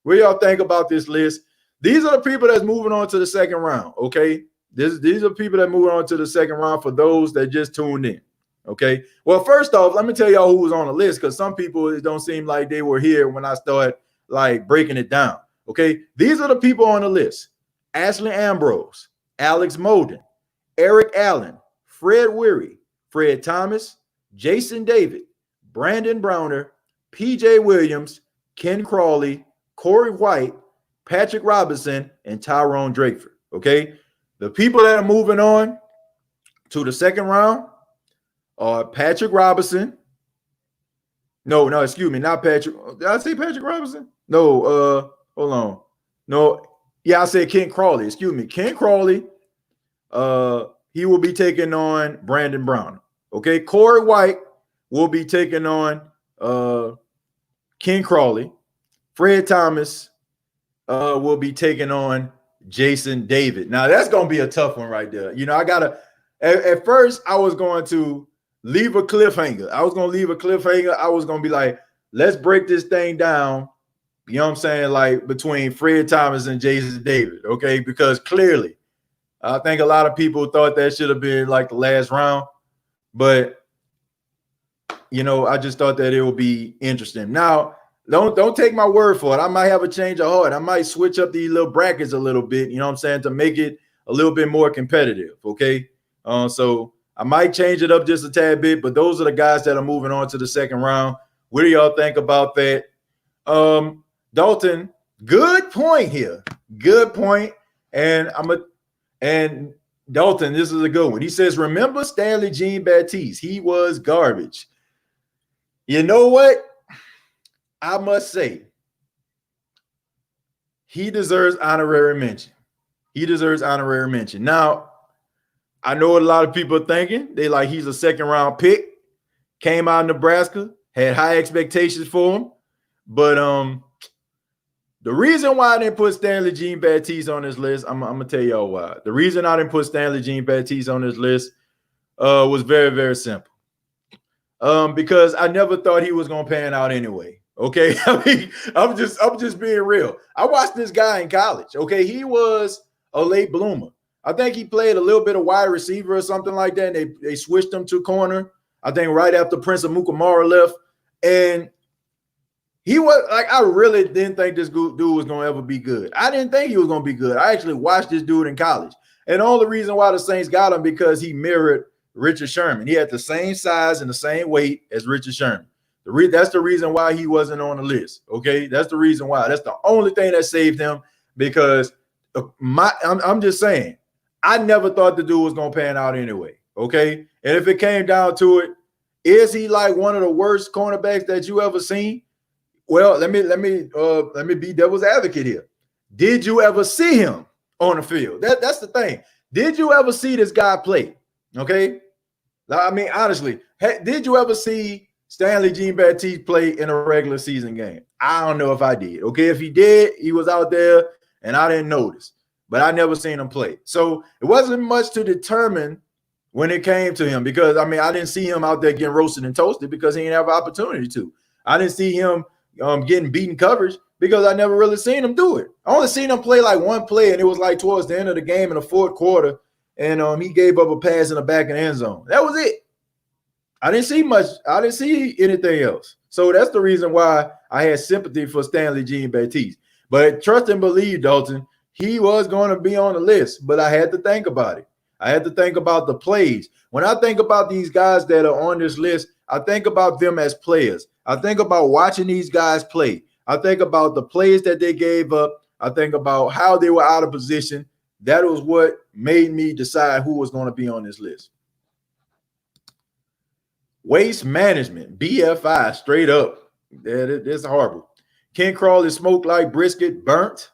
What do y'all think about this list? These are the people that's moving on to the second round, okay? These are people that move on to the second round for those that just tuned in, okay? Well, first off, let me tell y'all who was on the list because some people, it don't seem like they were here when I started like breaking it down, okay? These are the people on the list. Ashley Ambrose, Alex Molden, Eric Allen, Fred Weary, Fred Thomas, Jason David, Brandon Browner, PJ Williams, Ken Crawley, Corey White, Patrick Robinson, and Tyrone Draper, okay? The people that are moving on to the second round are Patrick Robinson. No, excuse me, not Patrick. Did I say Patrick Robinson? No, hold on. No, yeah, I said Ken Crawley. Excuse me, Ken Crawley. He will be taking on Brandon Brown. Okay, Corey White will be taking on Ken Crawley. Fred Thomas will be taking on Jason David. Now that's gonna be a tough one right there. I gotta. At first, I was going to leave a cliffhanger. I was gonna be like, let's break this thing down. You know what I'm saying? Like between Fred Thomas and Jason David, okay? Because clearly, I think a lot of people thought that should have been like the last round. But, I just thought that it would be interesting. Now, don't take my word for it. I might have a change of heart. I might switch up these little brackets a little bit, to make it a little bit more competitive, okay? So I might change it up just a tad bit, but those are the guys that are moving on to the second round. What do y'all think about that? Dalton, Good point here. Good point. And Dalton, this is a good one. He says, remember Stanley Jean-Baptiste? He was garbage. You know what? I must say, he deserves honorary mention. He deserves honorary mention. Now, I know what a lot of people are thinking. They like he's a second-round pick, came out of Nebraska, had high expectations for him. But the reason why I didn't put Stanley Jean-Baptiste on this list, I'm going to tell y'all why. The reason I didn't put Stanley Jean-Baptiste on this list was very, very simple. Because I never thought he was going to pan out anyway. Okay. I mean, I'm just being real. I watched this guy in college. Okay. He was a late bloomer. I think he played a little bit of wide receiver or something like that. And they switched him to corner, I think right after Prince Amukamara left. And he was like, I really didn't think this dude was going to ever be good. I didn't think he was going to be good. I actually watched this dude in college. And the only reason why the Saints got him because he mirrored Richard Sherman. He had the same size and the same weight as Richard Sherman. That's the reason why he wasn't on the list. Okay, that's the reason why. That's the only thing that saved him because I'm just saying, I never thought the dude was gonna pan out anyway. Okay, and if it came down to it, is he like one of the worst cornerbacks that you ever seen? Well, let me be devil's advocate here. Did you ever see him on the field? That's the thing. Did you ever see this guy play? Okay, I mean honestly, did you ever see Stanley Jean-Baptiste play in a regular season game? I don't know if I did. Okay, if he did, he was out there and I didn't notice, but I never seen him play. So it wasn't much to determine when it came to him because, I mean, I didn't see him out there getting roasted and toasted because he didn't have an opportunity to. I didn't see him getting beaten coverage because I never really seen him do it. I only seen him play like one play, and it was like towards the end of the game in the fourth quarter, and he gave up a pass in the back of the end zone. That was it. I didn't see much. I didn't see anything else. So that's the reason why I had sympathy for Stanley Jean-Baptiste. But trust and believe, Dalton, he was going to be on the list, but I had to think about it. I had to think about the plays. When I think about these guys that are on this list, I think about them as players. I think about watching these guys play. I think about the plays that they gave up. I think about how they were out of position. That was what made me decide who was going to be on this list. Waste management, BFI, straight up. That's horrible. Ken Crawley smoked like brisket, burnt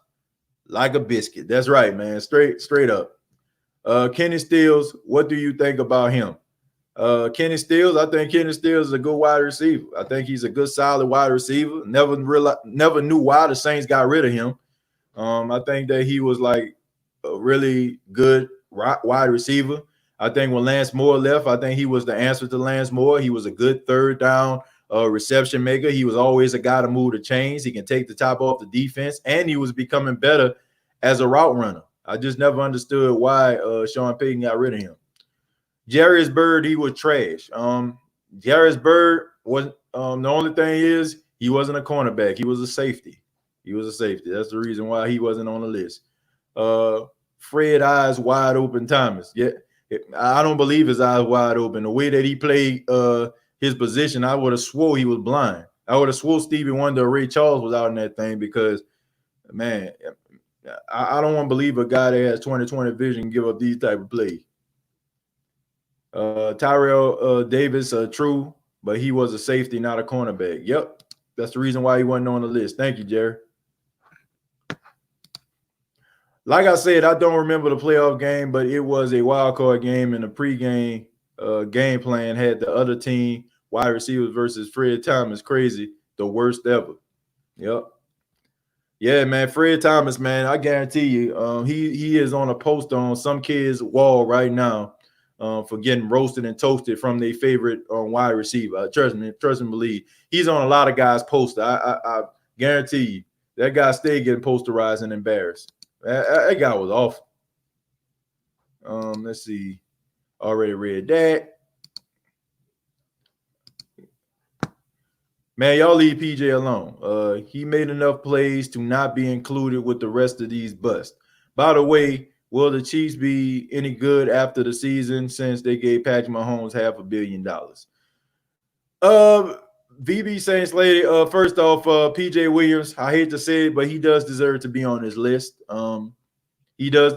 like a biscuit. That's right, man. Straight up. Kenny Stills, what do you think about him? Kenny Stills, I think Kenny Stills is a good wide receiver. I think he's a good, solid wide receiver. Never knew why the Saints got rid of him. I think that he was like a really good wide receiver. I think when Lance Moore left, I think he was the answer to Lance Moore. He was a good third down reception maker. He was always a guy to move the chains. He can take the top off the defense, and he was becoming better as a route runner. I just never understood why Sean Payton got rid of him. Jarius Byrd, he was trash. Jarius Byrd was the only thing is he wasn't a cornerback. He was a safety. That's the reason why he wasn't on the list. Fred eyes wide open Thomas. Yeah, I don't believe his eyes wide open. The way that he played his position, I would have swore he was blind. I would have swore Stevie Wonder or Ray Charles was out in that thing because, man, I don't want to believe a guy that has 20/20 vision give up these type of plays. Tyrell Davis, true, but he was a safety, not a cornerback. Yep, that's the reason why he wasn't on the list. Thank you, Jerry. Like I said, I don't remember the playoff game, but it was a wild card game, and the pregame game plan had the other team wide receivers versus Fred Thomas. Crazy, the worst ever. Yep. Yeah, man, Fred Thomas, man, I guarantee you, he is on a poster on some kid's wall right now for getting roasted and toasted from their favorite wide receiver. Trust me, believe. He's on a lot of guys' poster. I guarantee you that guy stayed getting posterized and embarrassed. That guy was awful. Let's see. Already read that. Man, y'all leave PJ alone. He made enough plays to not be included with the rest of these busts. By the way, will the Chiefs be any good after the season since they gave Patrick Mahomes $500 million? VB Saints lady. First off, PJ Williams. I hate to say it, but he does deserve to be on this list. He does.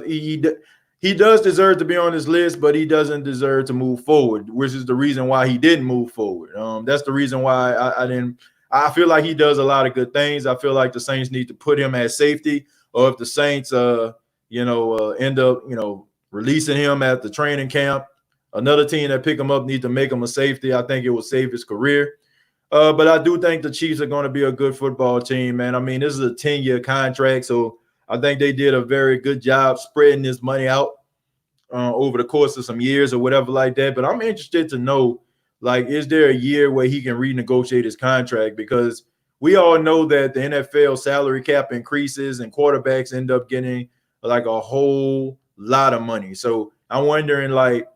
He does deserve to be on this list, but he doesn't deserve to move forward, which is the reason why he didn't move forward. That's the reason why I didn't. I feel like he does a lot of good things. I feel like the Saints need to put him at safety, or if the Saints, end up, releasing him at the training camp, another team that pick him up needs to make him a safety. I think it will save his career. But I do think the Chiefs are going to be a good football team, man. I mean, this is a 10-year contract, so I think they did a very good job spreading this money out over the course of some years or whatever like that. But I'm interested to know, like, is there a year where he can renegotiate his contract? Because we all know that the NFL salary cap increases and quarterbacks end up getting like a whole lot of money. So I'm wondering, like,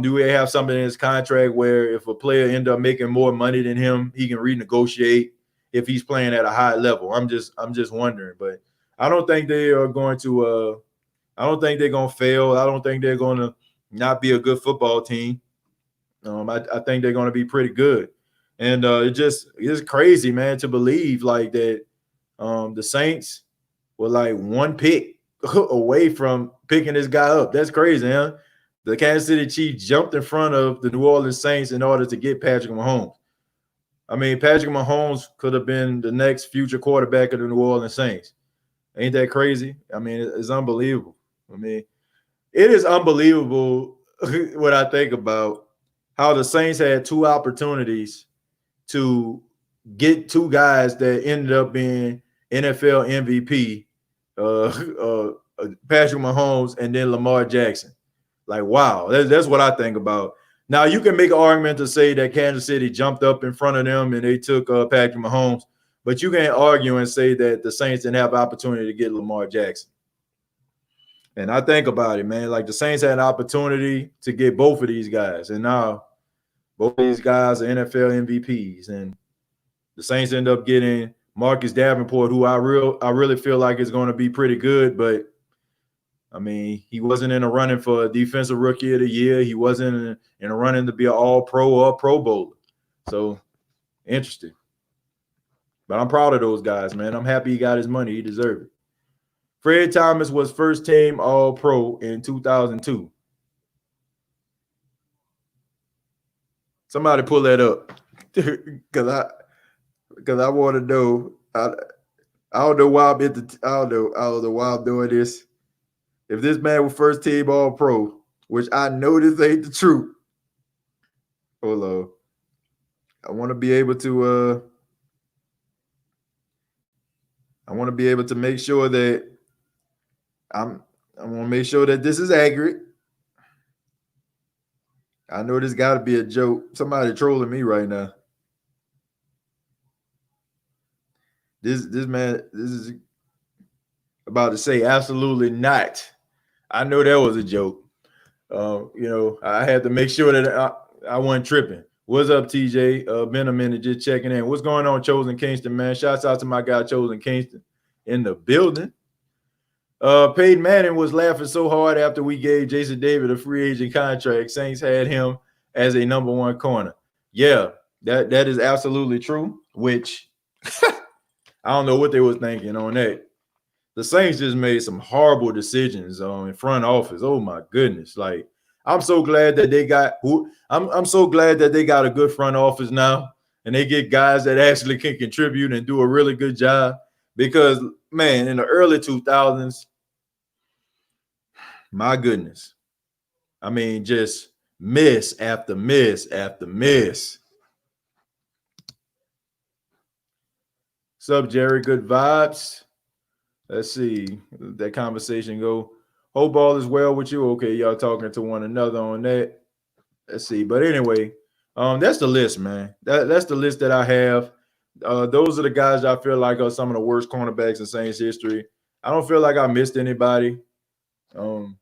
do we have something in his contract where if a player end up making more money than him, he can renegotiate if he's playing at a high level? I'm just wondering, but I don't think they are going to. I don't think they're going to fail. I don't think they're going to not be a good football team. I think they're going to be pretty good, and it's crazy, man, to believe like that. The Saints were like one pick away from picking this guy up. That's crazy, huh? The Kansas City Chiefs jumped in front of the New Orleans Saints in order to get Patrick Mahomes. I mean, Patrick Mahomes could have been the next future quarterback of the New Orleans Saints. Ain't that crazy? I mean, it's unbelievable. I mean, it is unbelievable when I think about how the Saints had two opportunities to get two guys that ended up being NFL MVP, Patrick Mahomes and then Lamar Jackson. Like, wow, that's what I think about. Now, you can make an argument to say that Kansas City jumped up in front of them and they took Patrick Mahomes, but you can't argue and say that the Saints didn't have an opportunity to get Lamar Jackson. And I think about it, man, like the Saints had an opportunity to get both of these guys, and now both of these guys are NFL MVPs, and the Saints end up getting Marcus Davenport, who I really feel like is going to be pretty good, but I mean, he wasn't in a running for Defensive Rookie of the Year. He wasn't in a running to be an All-Pro or a Pro Bowler. So, interesting. But I'm proud of those guys, man. I'm happy he got his money. He deserved it. Fred Thomas was first-team All-Pro in 2002. Somebody pull that up, because I want to know. I don't know why I don't know why I'm doing this. If this man was first team All Pro, which I know this ain't the truth. Hold on. I want to be able to make sure that I want to make sure that this is accurate. I know this got to be a joke. Somebody trolling me right now. This is about to say absolutely not. I know that was a joke. I had to make sure that I wasn't tripping. What's up, TJ? Been a minute, just checking in. What's going on, Chosen Kingston, man? Shouts out to my guy, Chosen Kingston, in the building. Peyton Manning was laughing so hard after we gave Jason David a free agent contract. Saints had him as a number one corner. Yeah, that is absolutely true, which I don't know what they was thinking on that. The Saints just made some horrible decisions in front office. Oh my goodness! Like, I'm so glad that they got I'm so glad that they got a good front office now, and they get guys that actually can contribute and do a really good job. Because, man, in the early 2000s, my goodness, I mean, just miss after miss after miss. What's up, Jerry? Good vibes. Let's see that conversation go. Hope all is well with you. Okay, y'all talking to one another on that. Let's see. But anyway, that's the list, man. That's the list that I have. Those are the guys I feel like are some of the worst cornerbacks in Saints history. I don't feel like I missed anybody. What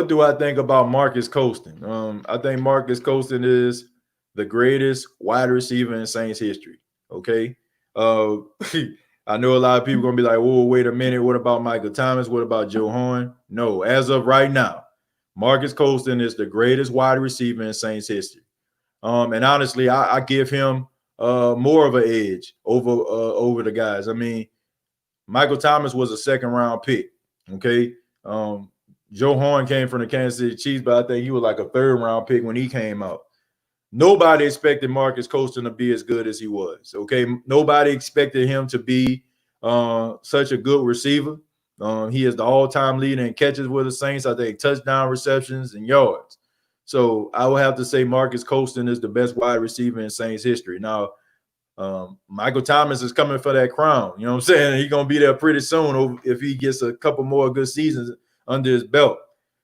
do I think about Marcus Colston? I think Marcus Colston is the greatest wide receiver in Saints history. Okay. I know a lot of people are going to be like, whoa, wait a minute. What about Michael Thomas? What about Joe Horn? No, as of right now, Marcus Colston is the greatest wide receiver in Saints history. And honestly, I give him more of an edge over the guys. I mean, Michael Thomas was a second-round pick. Okay. Joe Horn came from the Kansas City Chiefs, but I think he was like a third-round pick when he came out. Nobody expected Marcus Colston to be as good as he was. Okay. Nobody expected him to be such a good receiver. He is the all-time leader in catches with the Saints. I think touchdown receptions and yards. So I would have to say Marcus Colston is the best wide receiver in Saints history. Now, Michael Thomas is coming for that crown. You know what I'm saying? He's going to be there pretty soon if he gets a couple more good seasons under his belt.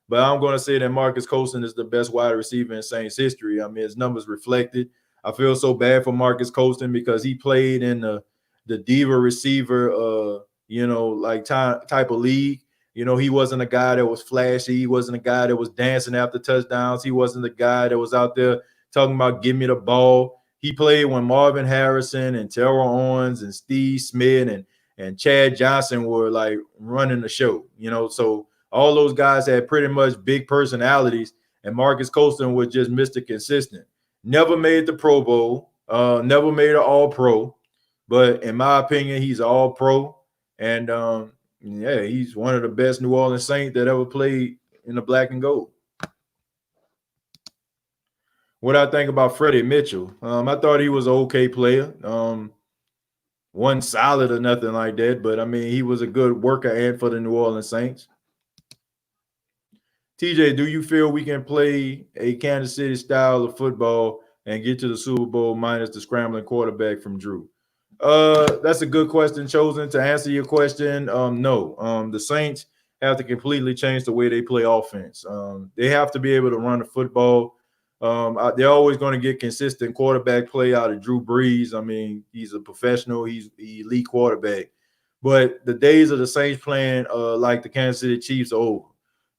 But I'm going to say that Marcus Colston is the best wide receiver in Saints history. I mean, his numbers reflected. I feel so bad for Marcus Colston because he played in the diva receiver, like type of league. You know, he wasn't a guy that was flashy. He wasn't a guy that was dancing after touchdowns. He wasn't the guy that was out there talking about give me the ball. He played when Marvin Harrison and Terrell Owens and Steve Smith and Chad Johnson were like running the show, so all those guys had pretty much big personalities, and Marcus Colston was just Mr. Consistent. Never made the Pro Bowl, never made an All-Pro, but in my opinion, he's an All-Pro, and he's one of the best New Orleans Saints that ever played in the black and gold. What I think about Freddie Mitchell, I thought he was an okay player. Wasn't solid or nothing like that, but I mean, he was a good worker ant for the New Orleans Saints. TJ, do you feel we can play a Kansas City style of football and get to the Super Bowl minus the scrambling quarterback from Drew? That's a good question, Chosen. To answer your question, no. The Saints have to completely change the way they play offense. They have to be able to run the football. They're always going to get consistent quarterback play out of Drew Brees. I mean, he's a professional. He's an elite quarterback. But the days of the Saints playing like the Kansas City Chiefs are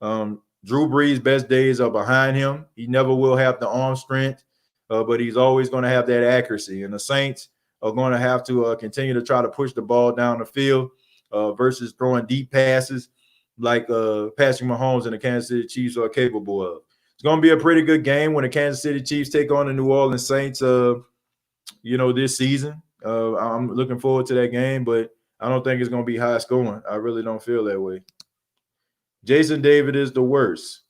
over. Drew Brees' best days are behind him. He never will have the arm strength, but he's always going to have that accuracy. And the Saints are going to have to continue to try to push the ball down the field versus throwing deep passes like Patrick Mahomes and the Kansas City Chiefs are capable of. It's going to be a pretty good game when the Kansas City Chiefs take on the New Orleans Saints, this season. I'm looking forward to that game, but I don't think it's going to be high scoring. I really don't feel that way. Jason David is the worst.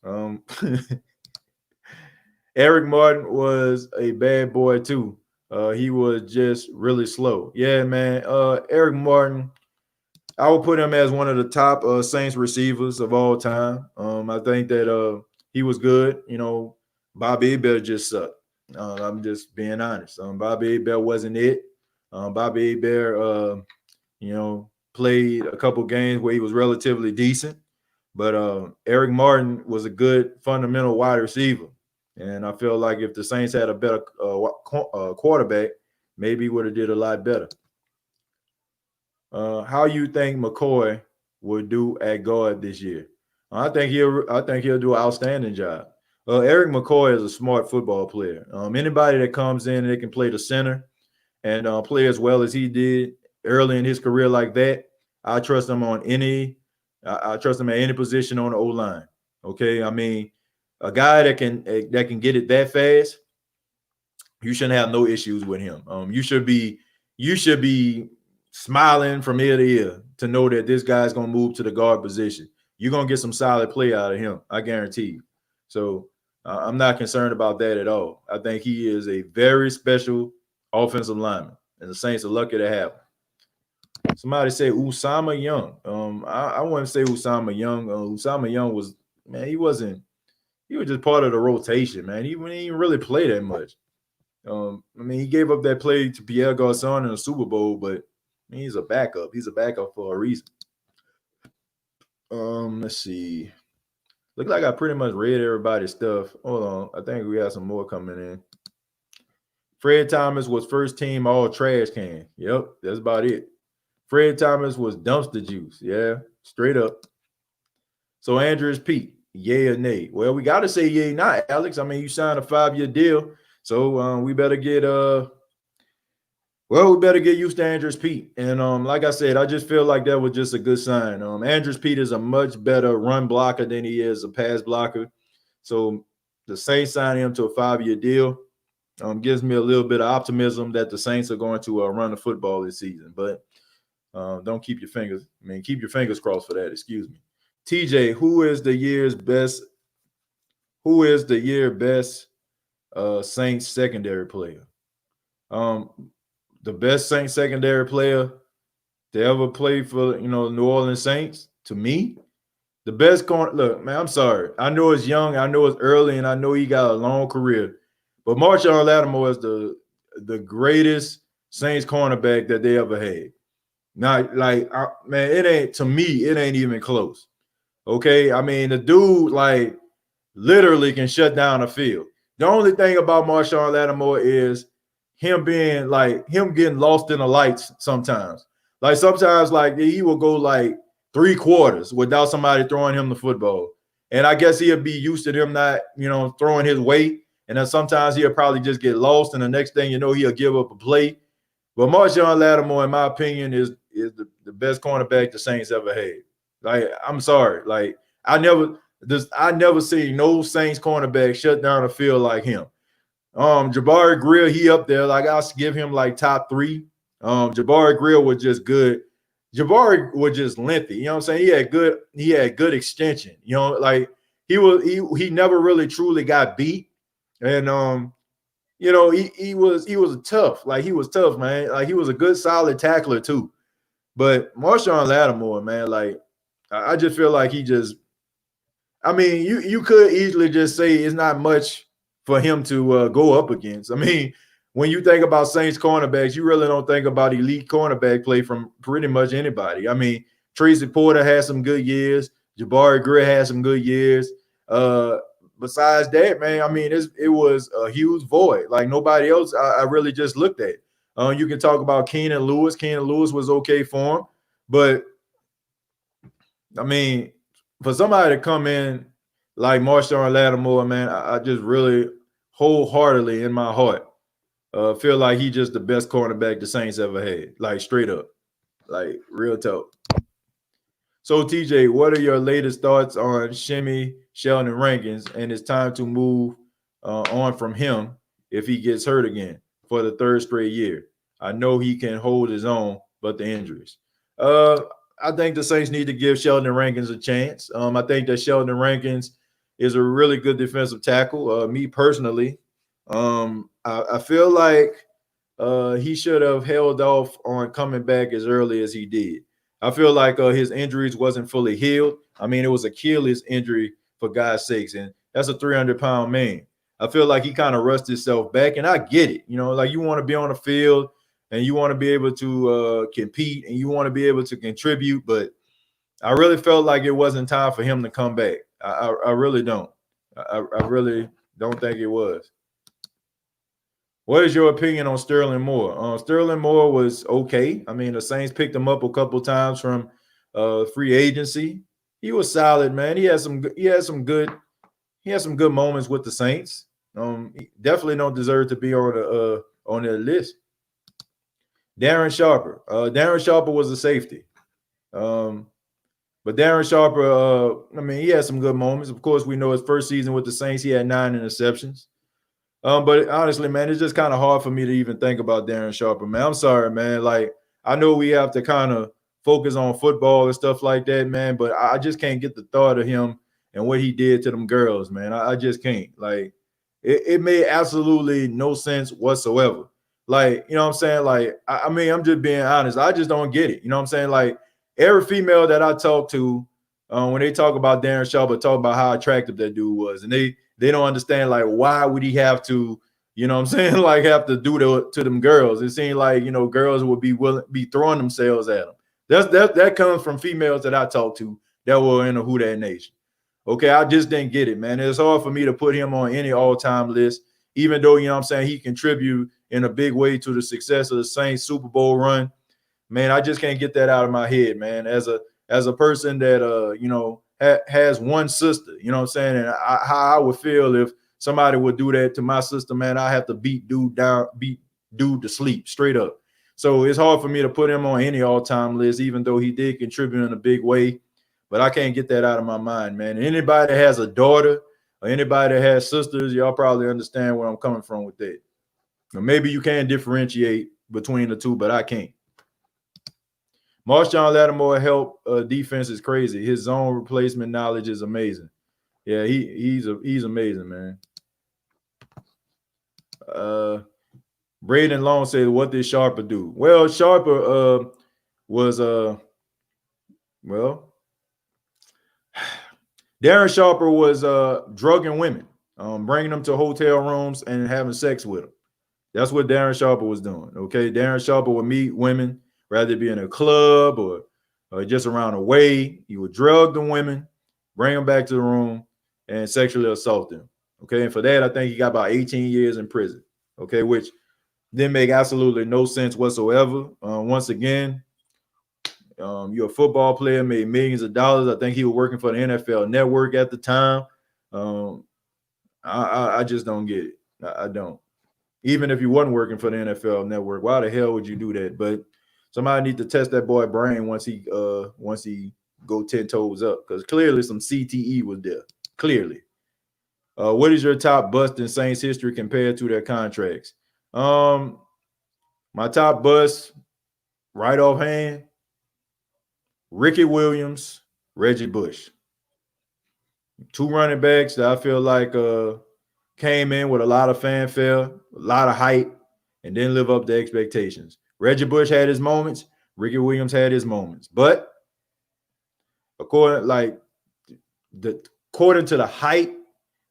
Eric Martin was a bad boy too. He was just really slow. Yeah, man. Eric Martin, I would put him as one of the top Saints receivers of all time. I think that he was good. Bobby Hebert just sucked. I'm just being honest. Bobby Hebert wasn't it. Bobby Hebert, played a couple games where he was relatively decent. But Eric Martin was a good fundamental wide receiver. And I feel like if the Saints had a better quarterback, maybe he would have did a lot better. How you think McCoy will do at guard this year? I think he'll do an outstanding job. Eric McCoy is a smart football player. Anybody that comes in and they can play the center and play as well as he did early in his career like that, I trust him on I trust him at any position on the O-line. Okay, I mean, a guy that can get it that fast, you shouldn't have no issues with him. You should be smiling from ear to ear to know that this guy's gonna move to the guard position. You're gonna get some solid play out of him, I guarantee you. So I'm not concerned about that at all. I think he is a very special offensive lineman, and the Saints are lucky to have him. Somebody say Usama Young. I wouldn't say Usama Young. Usama Young was, man, he was just part of the rotation, man. He didn't even really play that much. I mean, he gave up that play to Pierre Garçon in the Super Bowl, but I mean, he's a backup. He's a backup for a reason. Let's see. Look like I pretty much read everybody's stuff. Hold on. I think we have some more coming in. Fred Thomas was first team all trash can. Yep, that's about it. Fred Thomas was dumpster juice. Yeah, straight up. So Andrews Pete, yay or nay? Well, we got to say yay, not Alex. I mean, you signed a 5-year deal, so we better get used to Andrews Pete. And like I said, I just feel like that was just a good sign. Andrews Pete is a much better run blocker than he is a pass blocker. So the Saints signed him to a 5-year deal. gives me a little bit of optimism that the Saints are going to run the football this season. But don't keep your fingers. I mean, keep your fingers crossed for that. Excuse me. TJ, who is the year's best? Who is the year best Saints secondary player? Um, the best Saints secondary player to ever play for New Orleans Saints. To me, the best corner. Look, man, I'm sorry. I know it's young. I know it's early, and I know he got a long career. But Marshawn Lattimore is the greatest Saints cornerback that they ever had. Not like man, it ain't to me. It ain't even close. Okay, I mean the dude like literally can shut down a field. The only thing about Marshawn Lattimore is him being like him getting lost in the lights sometimes. Like sometimes like he will go like 3/4 without somebody throwing him the football. And I guess he'll be used to them not, throwing his way. And then sometimes he'll probably just get lost. And the next thing you know, he'll give up a play. But Marshawn Lattimore, in my opinion, is the best cornerback the Saints ever had. Like, I'm sorry. Like, I never seen no Saints cornerback shut down a field like him. Jabari Grill, he up there. Like, I'll give him like top 3. Jabari Grill was just good. Jabari was just lengthy. You know what I'm saying? He had good extension. Like he never really truly got beat. And he was tough. Like he was tough, man. Like he was a good solid tackler too. But Marshawn Lattimore, man, like I just feel like I mean, you could easily just say it's not much for him to go up against. I mean, when you think about Saints cornerbacks, you really don't think about elite cornerback play from pretty much anybody. I mean, Tracy Porter had some good years. Jabari Greer had some good years. Besides that, man, I mean, it was a huge void. Like nobody else I really just looked at. You can talk about Keenan Lewis. Keenan Lewis was okay for him. But, I mean, for somebody to come in like Marshawn Lattimore, man, I just really wholeheartedly in my heart feel like he's just the best cornerback the Saints ever had. Like straight up. Like real talk. So TJ, what are your latest thoughts on Shimmy Sheldon Rankins and it's time to move on from him if he gets hurt again for the 3rd straight year? I know he can hold his own, but the injuries. I think the Saints need to give Sheldon Rankins a chance. I think that Sheldon Rankins is a really good defensive tackle. Me personally, I feel like he should have held off on coming back as early as he did. I feel like his injuries wasn't fully healed. I mean, it was Achilles injury for God's sakes, and that's a 300-pound man. I feel like he kind of rushed himself back, and I get it. Like you want to be on the field and you want to be able to compete and you want to be able to contribute, but I really felt like it wasn't time for him to come back. I really don't. I really don't think it was. What is your opinion on Sterling Moore? Sterling Moore was okay. I mean, the Saints picked him up a couple times from free agency. He was solid, man. He had some good moments with the Saints. He definitely don't deserve to be on the list. Darren Sharper. Darren Sharper was a safety. But Darren Sharper, I mean, he had some good moments. Of course, we know his first season with the Saints, he had 9 interceptions. But honestly, man, it's just kind of hard for me to even think about Darren Sharper, man. I'm sorry, man. Like, I know we have to kind of focus on football and stuff like that, man, but I just can't get the thought of him and what he did to them girls, man. I just can't. Like, it made absolutely no sense whatsoever. Like, you know what I'm saying? Like, I mean, I'm just being honest. I just don't get it. You know what I'm saying? Like, every female that I talk to, when they talk about Darren Sharper, talk about how attractive that dude was. And they don't understand, like, why would he have to, you know what I'm saying, like, have to do to them girls. It seemed like, girls would be throwing themselves at them. That comes from females that I talk to that were in the Who Dat Nation. Okay, I just didn't get it, man. It's hard for me to put him on any all-time list, even though, you know what I'm saying, he contributed in a big way to the success of the Saints Super Bowl run. Man, I just can't get that out of my head, man. As a person that, has one sister, you know what I'm saying, and how I would feel if somebody would do that to my sister, man, I have to beat dude to sleep straight up. So it's hard for me to put him on any all-time list, even though he did contribute in a big way. But I can't get that out of my mind, man. Anybody that has a daughter or anybody that has sisters, y'all probably understand where I'm coming from with that. Or maybe you can differentiate between the two, but I can't. Marshawn Lattimore help defense is crazy. His zone replacement knowledge is amazing. Yeah, he's amazing, man. Braden Long said, "What did Sharper do?" Well, Sharper was well, Darren Sharper was drugging women, bringing them to hotel rooms and having sex with them. That's what Darren Sharper was doing. Okay, Darren Sharper would meet women, rather be in a club or just around the way. He would drug the women, bring them back to the room, and sexually assault them. Okay, and for that, I think he got about 18 years in prison. Okay, which didn't make absolutely no sense whatsoever. Once again, you're a football player, made millions of dollars. I think he was working for the NFL Network at the time. I just don't get it. I don't. Even if you wasn't working for the NFL Network, why the hell would you do that? But somebody need to test that boy brain once he go 10 toes up, because clearly some CTE was there. Clearly. What is your top bust in Saints history compared to their contracts? My top bust, right offhand, Ricky Williams, Reggie Bush. Two running backs that I feel like came in with a lot of fanfare, a lot of hype, and didn't live up to expectations. Reggie Bush had his moments. Ricky Williams had his moments. But according to the hype,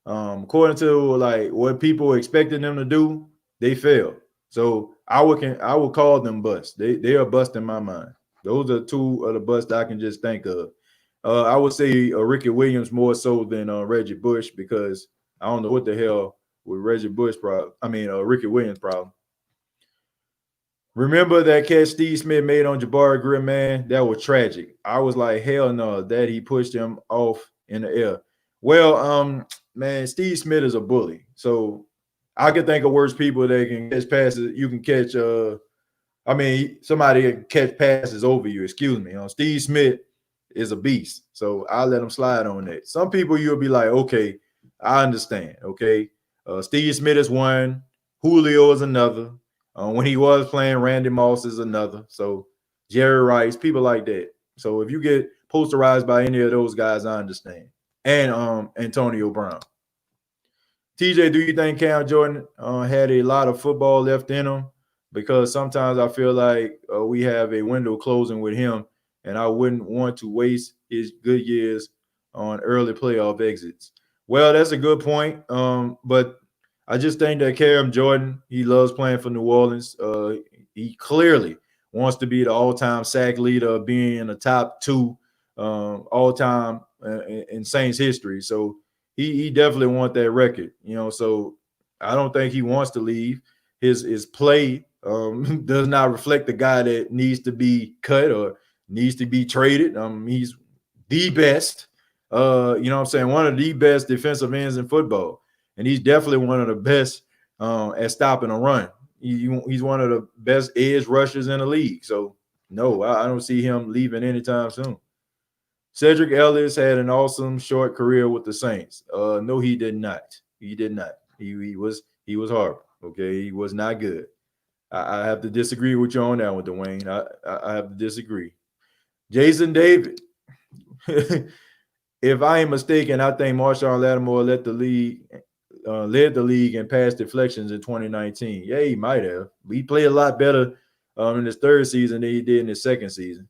according to like what people expected them to do, they failed. So I would call them busts. They are bust in my mind. Those are two of the busts I can just think of. I would say Ricky Williams more so than Reggie Bush, because I don't know what the hell with Reggie Bush problem. I mean, Ricky Williams problem. Remember that catch Steve Smith made on Jabari Grimm, man? That was tragic. I was like, hell no, that he pushed him off in the air. Well, man, Steve Smith is a bully. So I could think of worse people that can catch passes. You can catch, somebody can catch passes over you. Excuse me. Steve Smith is a beast. So I'll let him slide on that. Some people you'll be like, okay, I understand. Okay. Steve Smith is one. Julio is another. When he was playing, Randy Moss is another. So Jerry Rice, people like that. So if you get posterized by any of those guys, I understand. And Antonio Brown. TJ, do you think Cam Jordan had a lot of football left in him? Because sometimes I feel like we have a window closing with him, and I wouldn't want to waste his good years on early playoff exits. Well, that's a good point. But I just think that Cam Jordan, he loves playing for New Orleans. He clearly wants to be the all-time sack leader, being in the top two all-time in Saints history. So he definitely wants that record, So I don't think he wants to leave. His play does not reflect the guy that needs to be cut or needs to be traded. He's the best, one of the best defensive ends in football. And he's definitely one of the best at stopping a run. He's one of the best edge rushers in the league. So, no, I don't see him leaving anytime soon. Cedric Ellis had an awesome short career with the Saints. No, he did not. He did not. He was horrible. Okay, he was not good. I have to disagree with you on that one, Dwayne. I have to disagree. Jason David. If I ain't mistaken, I think Marshawn Lattimore led the league in pass deflections in 2019. Yeah, he might have. He played a lot better in his third season than he did in his second season.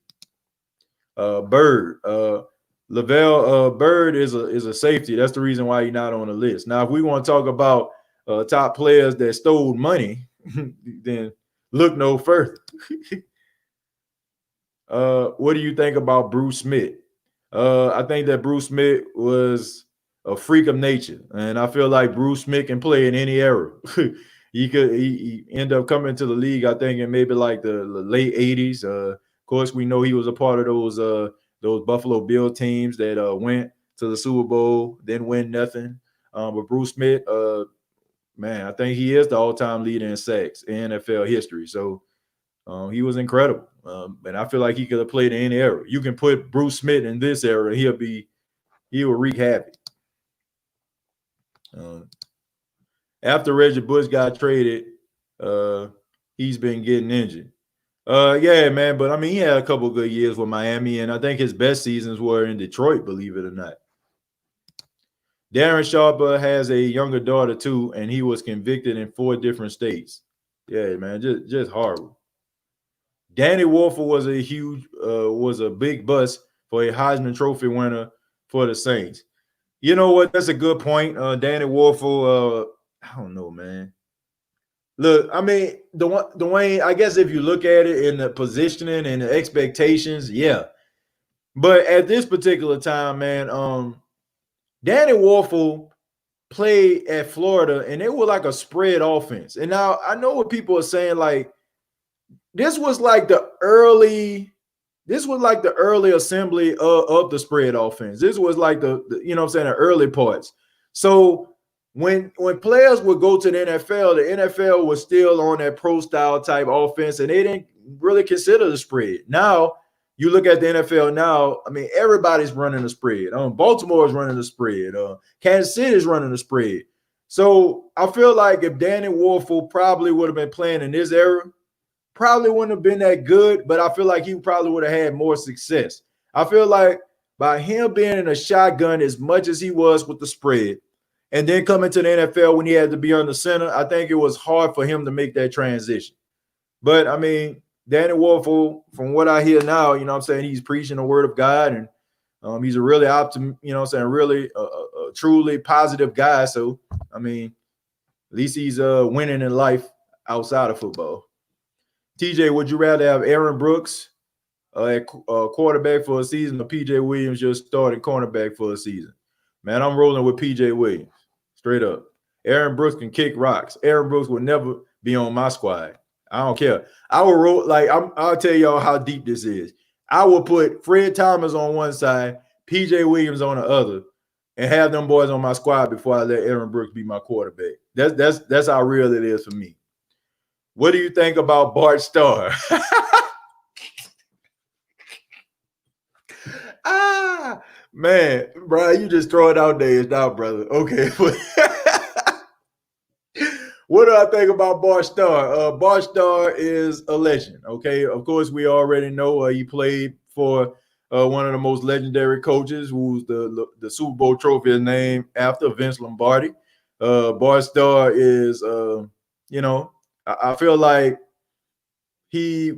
Bird. Lavelle Bird is a safety. That's the reason why he's not on the list. Now, if we want to talk about top players that stole money, then look no further. What do you think about Bruce Smith? I think that Bruce Smith was a freak of nature, and I feel like Bruce Smith can play in any era. He ended up coming to the league, I think, in maybe like the late 80s. Of course, we know he was a part of those Buffalo Bill teams that went to the Super Bowl, didn't win nothing. But Bruce Smith, man, I think he is the all-time leader in sacks in NFL history. So he was incredible. And I feel like he could have played in any era. You can put Bruce Smith in this era, he will wreak havoc. After Reggie Bush got traded, he's been getting injured. Yeah, man, but I mean, he had a couple good years with Miami, and I think his best seasons were in Detroit, believe it or not. Darren Sharper has a younger daughter too, and he was convicted in 4 different states. Yeah, man, just horrible. Danny Wolfer was a big bust for a Heisman Trophy winner for the Saints. You know what? That's a good point. Danny Wolfer, I don't know, man. Look, I mean, Dwayne, I guess if you look at it in the positioning and the expectations, yeah. But at this particular time, man, Danny Wolfer played at Florida, and they were like a spread offense. And now I know what people are saying, like, this was like the early assembly of the spread offense. This was like the you know what I'm saying, the early parts. So when players would go to the NFL was still on that pro style type offense, and they didn't really consider the spread. Now you look at the NFL now, I mean, everybody's running the spread. Baltimore is running the spread. Kansas City is running the spread. So I feel like if Danny Wolfer probably would have been playing in this era, probably wouldn't have been that good, but I feel like he probably would have had more success. I feel like by him being in a shotgun as much as he was with the spread, and then coming to the NFL when he had to be on the center, I think it was hard for him to make that transition. But, I mean, Danny Wolfer, from what I hear now, you know what I'm saying, he's preaching the word of God, and he's a really really truly positive guy. So, I mean, at least he's winning in life outside of football. TJ, would you rather have Aaron Brooks at quarterback for a season or PJ Williams just starting cornerback for a season? Man, I'm rolling with PJ Williams, straight up. Aaron Brooks can kick rocks. Aaron Brooks will never be on my squad. I don't care. I will roll I'll tell y'all how deep this is. I will put Fred Thomas on one side, PJ Williams on the other, and have them boys on my squad before I let Aaron Brooks be my quarterback. That's how real it is for me. What do you think about Bart Starr? Man, bro, you just throw it out there now, brother. Okay. What do I think about Bart Starr? Bart Starr is a legend, okay? Of course, we already know he played for one of the most legendary coaches, who's the Super Bowl trophy is named after, Vince Lombardi. Bart Starr is, I feel like he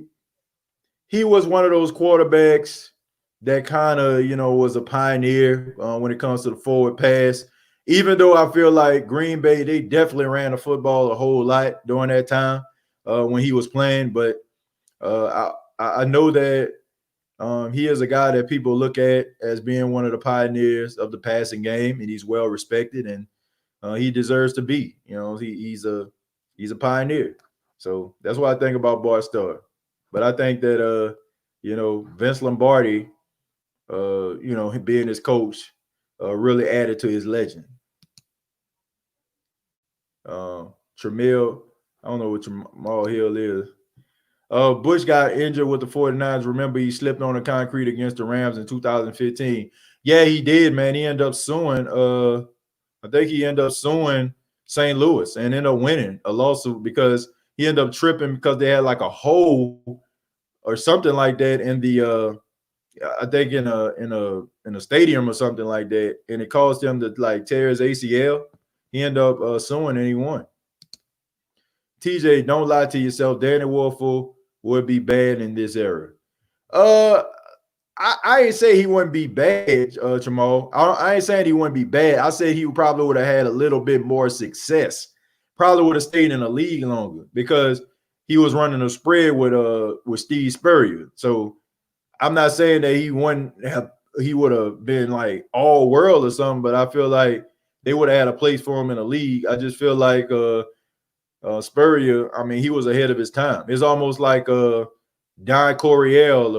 was one of those quarterbacks that kind of, was a pioneer when it comes to the forward pass. Even though I feel like Green Bay, they definitely ran the football a whole lot during that time when he was playing. But I know that he is a guy that people look at as being one of the pioneers of the passing game, and he's well respected, and he deserves to be. He's a pioneer. So that's what I think about Bart Starr. But I think that Vince Lombardi, being his coach, really added to his legend. Tramiel, I don't know what Jamal Hill is. Bush got injured with the 49ers. Remember, he slipped on the concrete against the Rams in 2015. Yeah, he did, man. He ended up suing. I think he ended up suing St. Louis and ended up winning a lawsuit because he ended up tripping because they had like a hole or something like that in the I think in a stadium or something like that, and it caused him to like tear his ACL. He ended up suing and he won. TJ, don't lie to yourself. Danny Wolfer would be bad in this era. I ain't say he wouldn't be bad, Jamal. I ain't saying he wouldn't be bad. I said he probably would have had a little bit more success. Probably would have stayed in the league longer because he was running a spread with Steve Spurrier. So I'm not saying that he would have been like all world or something, but I feel like they would have had a place for him in the league. I just feel like Spurrier, I mean, he was ahead of his time. It's almost like Don Coryell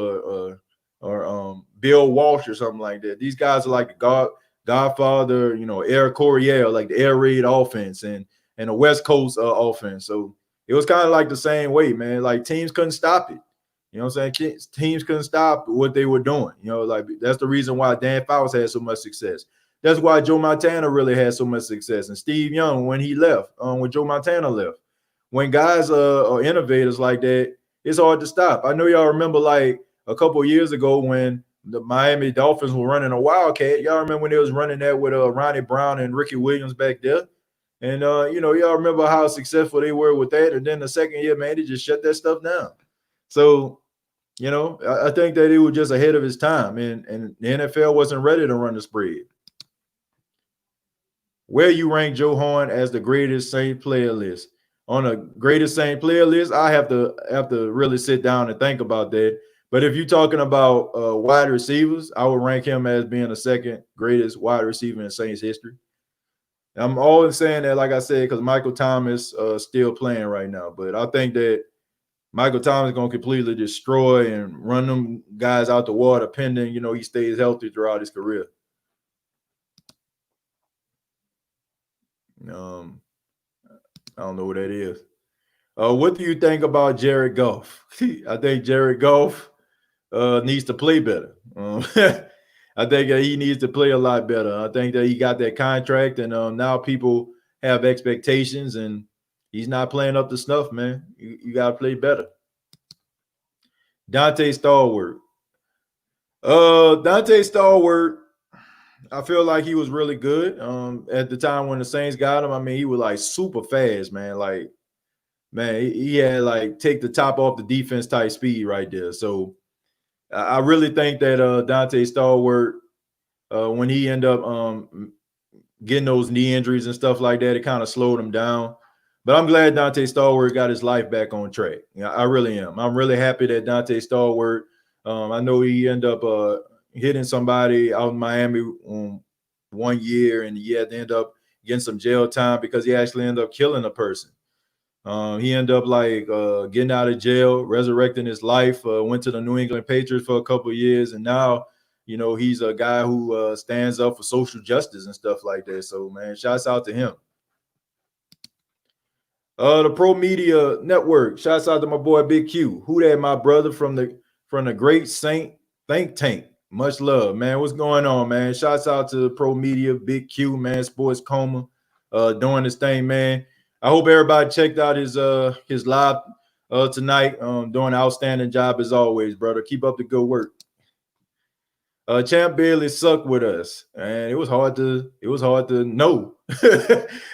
or Bill Walsh or something like that. These guys are like the Godfather, Air Coryell, like the air raid offense and the West Coast offense. So it was kind of like the same way, man. Like teams couldn't stop it. You know what I'm saying? Teams couldn't stop what they were doing. Like that's the reason why Dan Fouts had so much success. That's why Joe Montana really had so much success. And Steve Young, when he left, when Joe Montana left, when guys are innovators like that, it's hard to stop. I know y'all remember like a couple of years ago when the Miami Dolphins were running a Wildcat. Y'all remember when they was running that with Ronnie Brown and Ricky Williams back there? And, y'all remember how successful they were with that. And then the second year, man, they just shut that stuff down. So, I think that he was just ahead of his time. And the NFL wasn't ready to run the spread. Where you rank Joe Horn as the greatest Saints player list? On a greatest Saints player list, I have to really sit down and think about that. But if you're talking about wide receivers, I would rank him as being the second greatest wide receiver in Saints history. I'm always saying that, like I said, because Michael Thomas still playing right now. But I think that Michael Thomas is going to completely destroy and run them guys out the water, pending, he stays healthy throughout his career. I don't know what that is. What do you think about Jared Goff? I think Jared Goff needs to play better. I think that he needs to play a lot better. I think that he got that contract, and now people have expectations, and he's not playing up to snuff, man. You got to play better. Dante Stallworth. Dante Stallworth, I feel like he was really good at the time when the Saints got him. I mean, he was like super fast, man. Like, man, he had like take the top off the defense type speed right there. So I really think that Dante Stallworth, when he ended up getting those knee injuries and stuff like that, it kind of slowed him down. But I'm glad Dante Stallworth got his life back on track. I really am. I'm really happy that Dante Stallworth, I know he ended up hitting somebody out in Miami 1 year, and he had to end up getting some jail time because he actually ended up killing a person. He ended up like getting out of jail, resurrecting his life, went to the New England Patriots for a couple of years, and now, he's a guy who stands up for social justice and stuff like that. So, man, shouts out to him. The Pro Media Network, shouts out to my boy Big Q. Who that, my brother from the Great Saint Think Tank. Much love, man. What's going on, man? Shouts out to Pro Media, Big Q, man. Sports Coma, doing this thing, man. I hope everybody checked out his live tonight. Doing an outstanding job as always, brother. Keep up the good work. Champ Bailey sucked with us, and it was hard to know.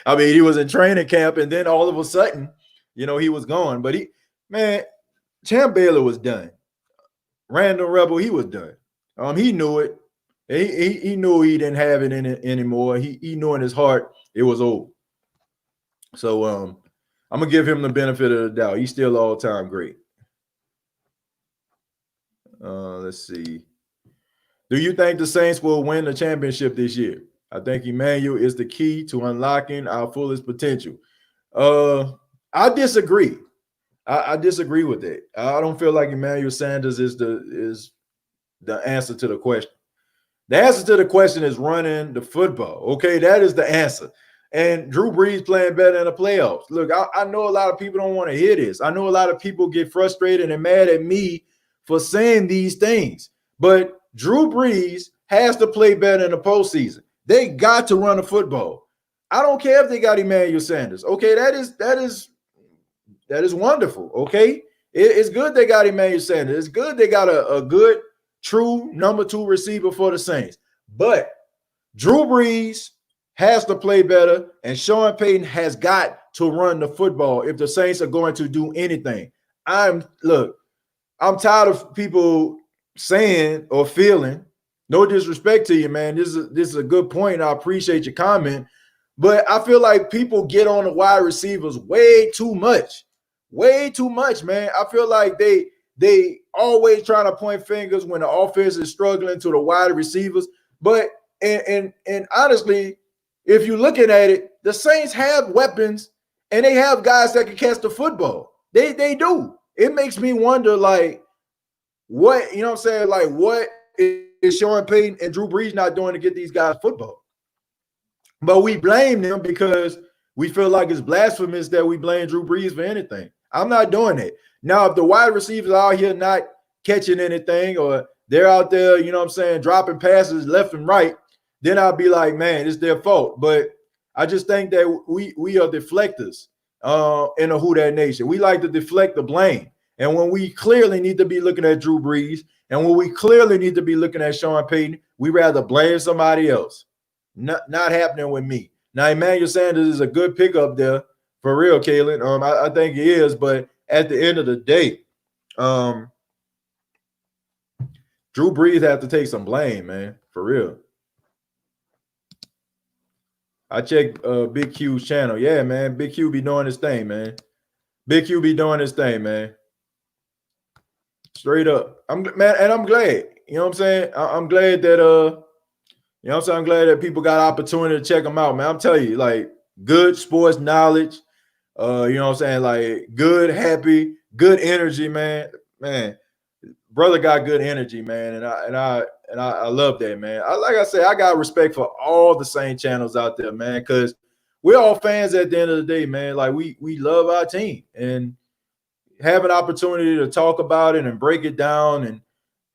I mean, he was in training camp, and then all of a sudden, he was gone. But Champ Bailey was done. Random Rebel, he was done. He knew it. He knew he didn't have it in it anymore. He knew in his heart it was over. So I'm gonna give him the benefit of the doubt. He's still all-time great. Let's see. Do you think the Saints will win the championship this year? I think Emmanuel is the key to unlocking our fullest potential. I disagree. I disagree with that. I don't feel like Emmanuel Sanders is the answer to the question. The answer to the question is running the football. Okay, that is the answer. And Drew Brees playing better in the playoffs. Look, I know a lot of people don't want to hear this. I know a lot of people get frustrated and mad at me for saying these things. But Drew Brees has to play better in the postseason. They got to run the football. I don't care if they got Emmanuel Sanders. Okay, that is wonderful. Okay, it's good they got Emmanuel Sanders. It's good they got a good, true number 2 receiver for the Saints. But Drew Brees has to play better, and Sean Payton has got to run the football if the Saints are going to do anything. I'm tired of people saying or feeling, no disrespect to you, man. This is a good point. I appreciate your comment, but I feel like people get on the wide receivers way too much, man. I feel like they always trying to point fingers when the offense is struggling to the wide receivers. But and honestly, if you're looking at it, the Saints have weapons and they have guys that can catch the football. They do. It makes me wonder, like, what, you know what I'm saying? Like, what is Sean Payton and Drew Brees not doing to get these guys football? But we blame them because we feel like it's blasphemous that we blame Drew Brees for anything. I'm not doing it. Now, if the wide receivers are out here not catching anything, or they're out there, you know what I'm saying, dropping passes left and right, then I'll be like, man, it's their fault. But I just think that we are deflectors. in the Who That Nation. We like to deflect the blame. And when we clearly need to be looking at Drew Brees, and when we clearly need to be looking at Sean Payton, we rather blame somebody else. Not happening with me. Now, Emmanuel Sanders is a good pickup there, for real, Kalen. I think he is, but at the end of the day, Drew Brees have to take some blame, man, for real. I checked Big Q's channel. Yeah, man, Big Q be doing his thing, man. Big Q be doing his thing, man. Straight up. I'm glad. You know what I'm saying? I'm glad that you know what I'm saying? I'm glad that people got opportunity to check them out, man. I'm telling you, like, good sports knowledge. You know what I'm saying? Like, good, happy, good energy, man. Man, brother got good energy, man. And I love that, man. Like I said, I got respect for all the same channels out there, man, because we're all fans at the end of the day, man. Like, we love our team, and have an opportunity to talk about it and break it down, and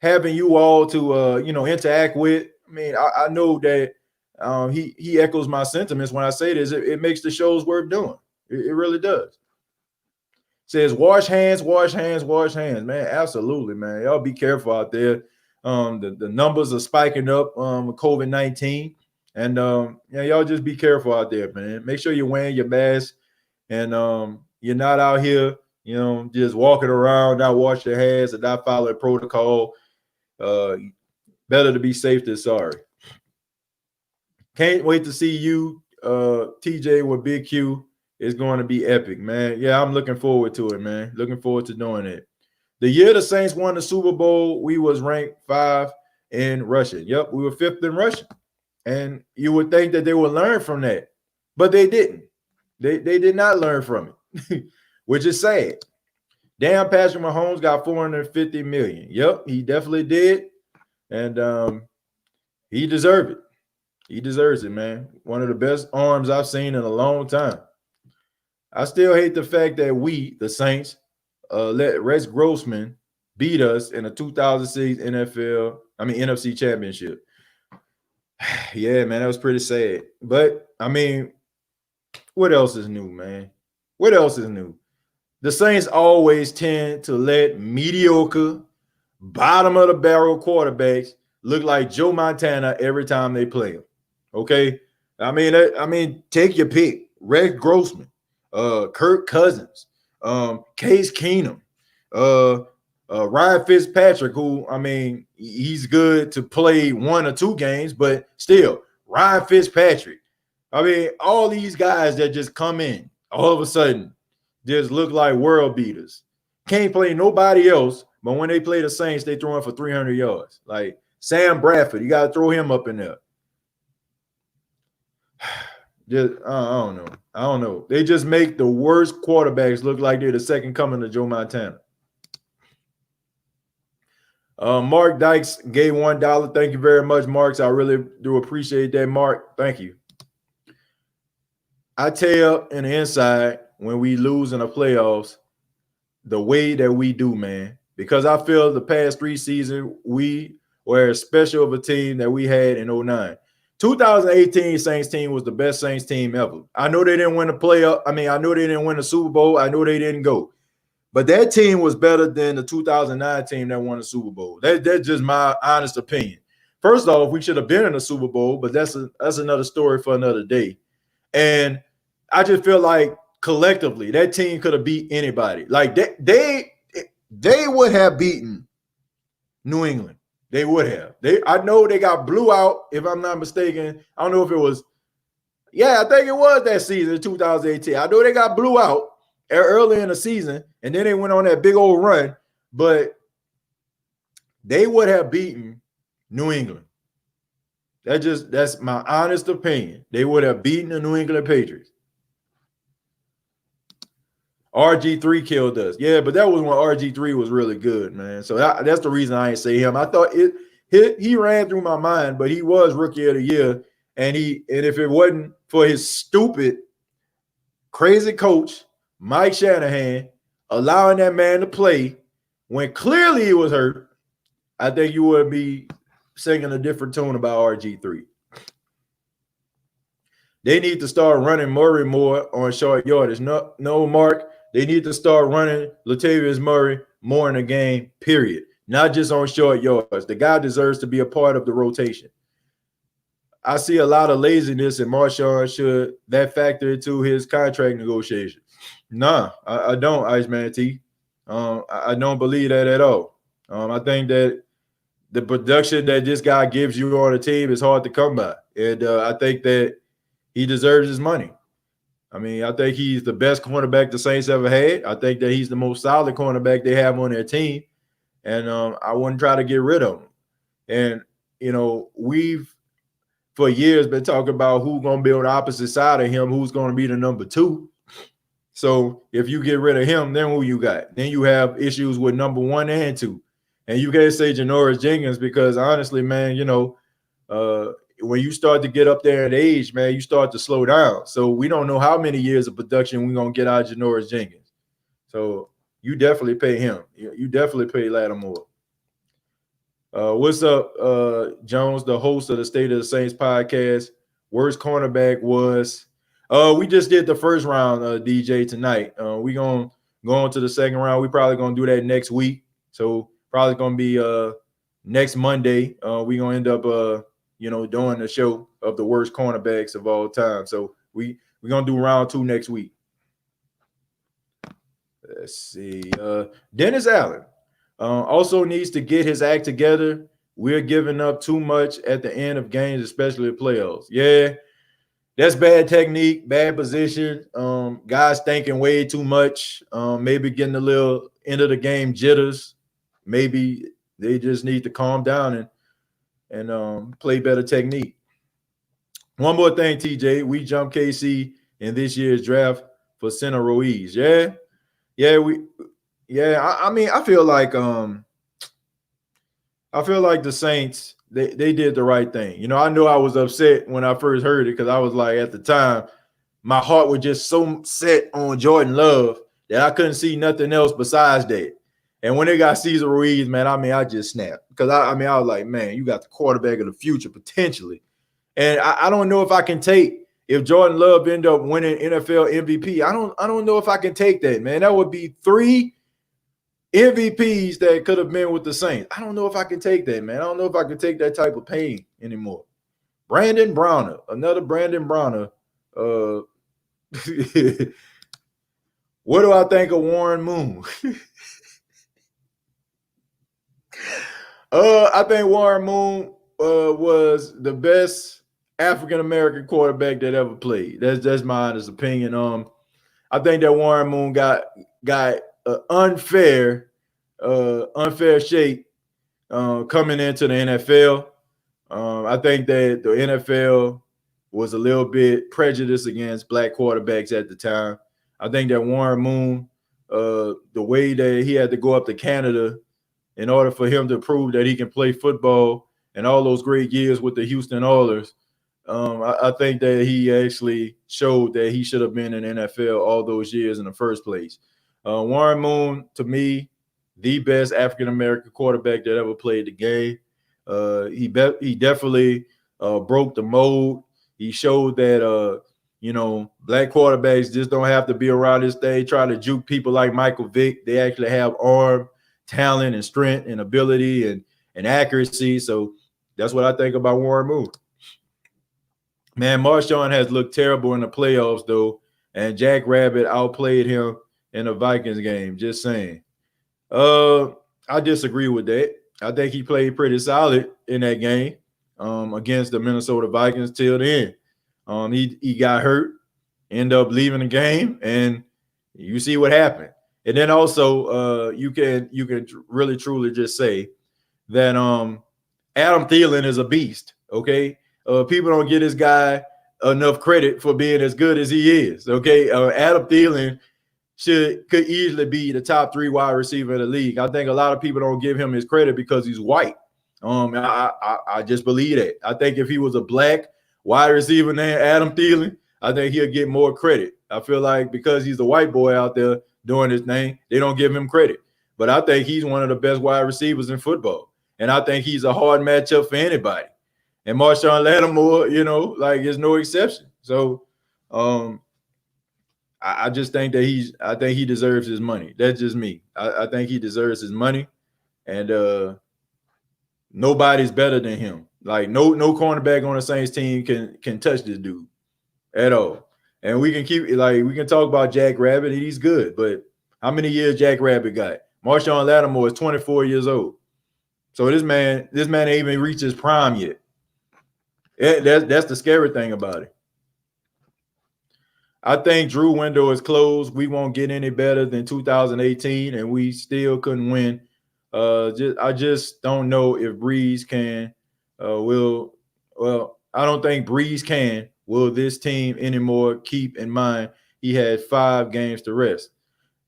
having you all to you know, interact with. I mean, I know that he echoes my sentiments when I say this. It makes the shows worth doing. It really does. Says wash hands, wash hands, wash hands, man. Absolutely, man. Y'all be careful out there. The numbers are spiking up with COVID-19, and yeah, y'all just be careful out there, man. Make sure you're wearing your mask, and you're not out here, you know, just walking around, not washing your hands and not following protocol. Better to be safe than sorry. Can't wait to see you, TJ, with Big Q. It's going to be epic, man. Yeah, I'm looking forward to it, man. Looking forward to doing it. The year the Saints won the Super Bowl, we was ranked 5 in rushing. Yep, we were 5th in rushing. And you would think that they would learn from that, but they didn't. They did not learn from it, which is sad. Damn, Patrick Mahomes got $450 million. Yep, he definitely did. And he deserved it. He deserves it, man. One of the best arms I've seen in a long time. I still hate the fact that we, the Saints, let Rex Grossman beat us in a 2006 NFC championship. Yeah, man, that was pretty sad. But, I mean, what else is new, man? What else is new? The Saints always tend to let mediocre, bottom-of-the-barrel quarterbacks look like Joe Montana every time they play him. Okay? I mean, take your pick. Rex Grossman, Kirk Cousins, Case Keenum, Ryan Fitzpatrick, who, I mean, he's good to play 1 or 2 games, but still, Ryan Fitzpatrick. I mean, all these guys that just come in all of a sudden just look like world beaters. Can't play nobody else, but when they play the Saints, they throw in for 300 yards. Like Sam Bradford, you got to throw him up in there. Just, I don't know. They just make the worst quarterbacks look like they're the second coming of Joe Montana. Mark Dykes gave $1. Thank you very much, Marks. I really do appreciate that, Mark. Thank you. I tell in the inside when we lose in the playoffs the way that we do, man, because I feel the past 3 seasons we were as special of a team that we had in 2009. 2018 Saints team was the best Saints team ever. I know they didn't win the playoff. I mean, I know they didn't win the Super Bowl. I know they didn't go. But that team was better than the 2009 team that won the Super Bowl. That's just my honest opinion. First off, we should have been in the Super Bowl, but that's another story for another day. And I just feel like collectively that team could have beat anybody. Like they would have beaten New England. They would have. I know they got blew out, if I'm not mistaken. I don't know if it was. Yeah, I think it was that season, 2018. I know they got blew out early in the season, and then they went on that big old run, but they would have beaten New England. That's my honest opinion. They would have beaten the New England Patriots. RG3 killed us. Yeah, but that was when RG3 was really good, man. So that's the reason I ain't say him. I thought he ran through my mind, but he was Rookie of the Year. And if it wasn't for his stupid, crazy coach, Mike Shanahan, allowing that man to play when clearly he was hurt, I think you would be singing a different tune about RG3. They need to start running Murray more on short yardage. No, Mark. They need to start running Latavius Murray more in the game, period. Not just on short yards. The guy deserves to be a part of the rotation. I see a lot of laziness, and Marshawn should that factor into his contract negotiation. Nah, I don't, Iceman T. I don't believe that at all. I think that the production that this guy gives you on the team is hard to come by. And I think that he deserves his money. I mean, I think he's the best cornerback the Saints ever had. I think that he's the most solid cornerback they have on their team. And I wouldn't try to get rid of him. And, we've for years been talking about who's going to be on the opposite side of him, who's going to be the number 2. So if you get rid of him, then who you got? Then you have issues with number 1 and 2. And you can't say Janoris Jenkins because honestly, man, when you start to get up there in age, man, you start to slow down. So we don't know how many years of production we're going to get out of Janoris Jenkins. So you definitely pay him. You definitely pay Lattimore. What's up, Jones, the host of the State of the Saints podcast? Worst cornerback was we just did the first round, DJ, tonight. We're going to go on to the second round. We probably going to do that next week. So probably going to be next Monday. We're going to end up, doing the show of the worst cornerbacks of all time. So we're going to do round 2 next week. Let's see. Dennis Allen also needs to get his act together. We're giving up too much at the end of games, especially the playoffs. Yeah, that's bad technique, bad position. Guys thinking way too much. Maybe getting a little end of the game jitters. Maybe they just need to calm down and play better technique. One more thing, TJ. We jumped KC in this year's draft for Center Ruiz. Yeah. I mean, I feel like the Saints, they did the right thing. I know I was upset when I first heard it because I was like, at the time, my heart was just so set on Jordan Love that I couldn't see nothing else besides that. And when they got Cesar Ruiz, man, I mean, I just snapped because I was like, man, you got the quarterback of the future potentially. And I don't know if I can take if Jordan Love end up winning NFL MVP. I don't know if I can take that, man. That would be 3 MVPs that could have been with the Saints. I don't know if I can take that, man. I don't know if I can take that type of pain anymore. Brandon Browner, another Brandon Browner. What do I think of Warren Moon? I think Warren Moon was the best African-American quarterback that ever played. That's my honest opinion. I think that Warren Moon got unfair shake coming into the NFL. I think that the NFL was a little bit prejudiced against black quarterbacks at the time. I think that Warren Moon, the way that he had to go up to Canada in order for him to prove that he can play football and all those great years with the Houston Oilers, I think that he actually showed that he should have been in the NFL all those years in the first place. Warren Moon, to me, the best African-American quarterback that ever played the game. He definitely broke the mold. He showed that, black quarterbacks just don't have to be around this day trying to juke people like Michael Vick. They actually have arm, talent, and strength and ability and accuracy. So that's what I think about Warren Moon. Man, Marshawn has looked terrible in the playoffs, though, and Jack Rabbit outplayed him in the Vikings game. Just saying. I disagree with that. I think he played pretty solid in that game against the Minnesota Vikings till the end. He got hurt, ended up leaving the game, and you see what happened. And then also you can really truly just say that Adam Thielen is a beast, okay? People don't give this guy enough credit for being as good as he is, okay? Adam Thielen could easily be the top 3 wide receiver in the league. I think a lot of people don't give him his credit because he's white. I just believe that. I think if he was a black wide receiver named Adam Thielen, I think he'll get more credit. I feel like because he's a white boy out there doing his thing, they don't give him credit. But I think he's one of the best wide receivers in football. And I think he's a hard matchup for anybody. And Marshawn Lattimore, is no exception. So I just think that I think he deserves his money. That's just me. I think he deserves his money, and nobody's better than him. Like no cornerback on the Saints team can touch this dude at all. And we can talk about Jack Rabbit. He's good, but how many years Jack Rabbit got? Marshawn Lattimore is 24 years old. So this man ain't even reached his prime yet. That's the scary thing about it. I think Drew window is closed. We won't get any better than 2018, and we still couldn't win. I just don't know if Breeze can. I don't think Breeze can. Will this team anymore? Keep in mind he had 5 games to rest.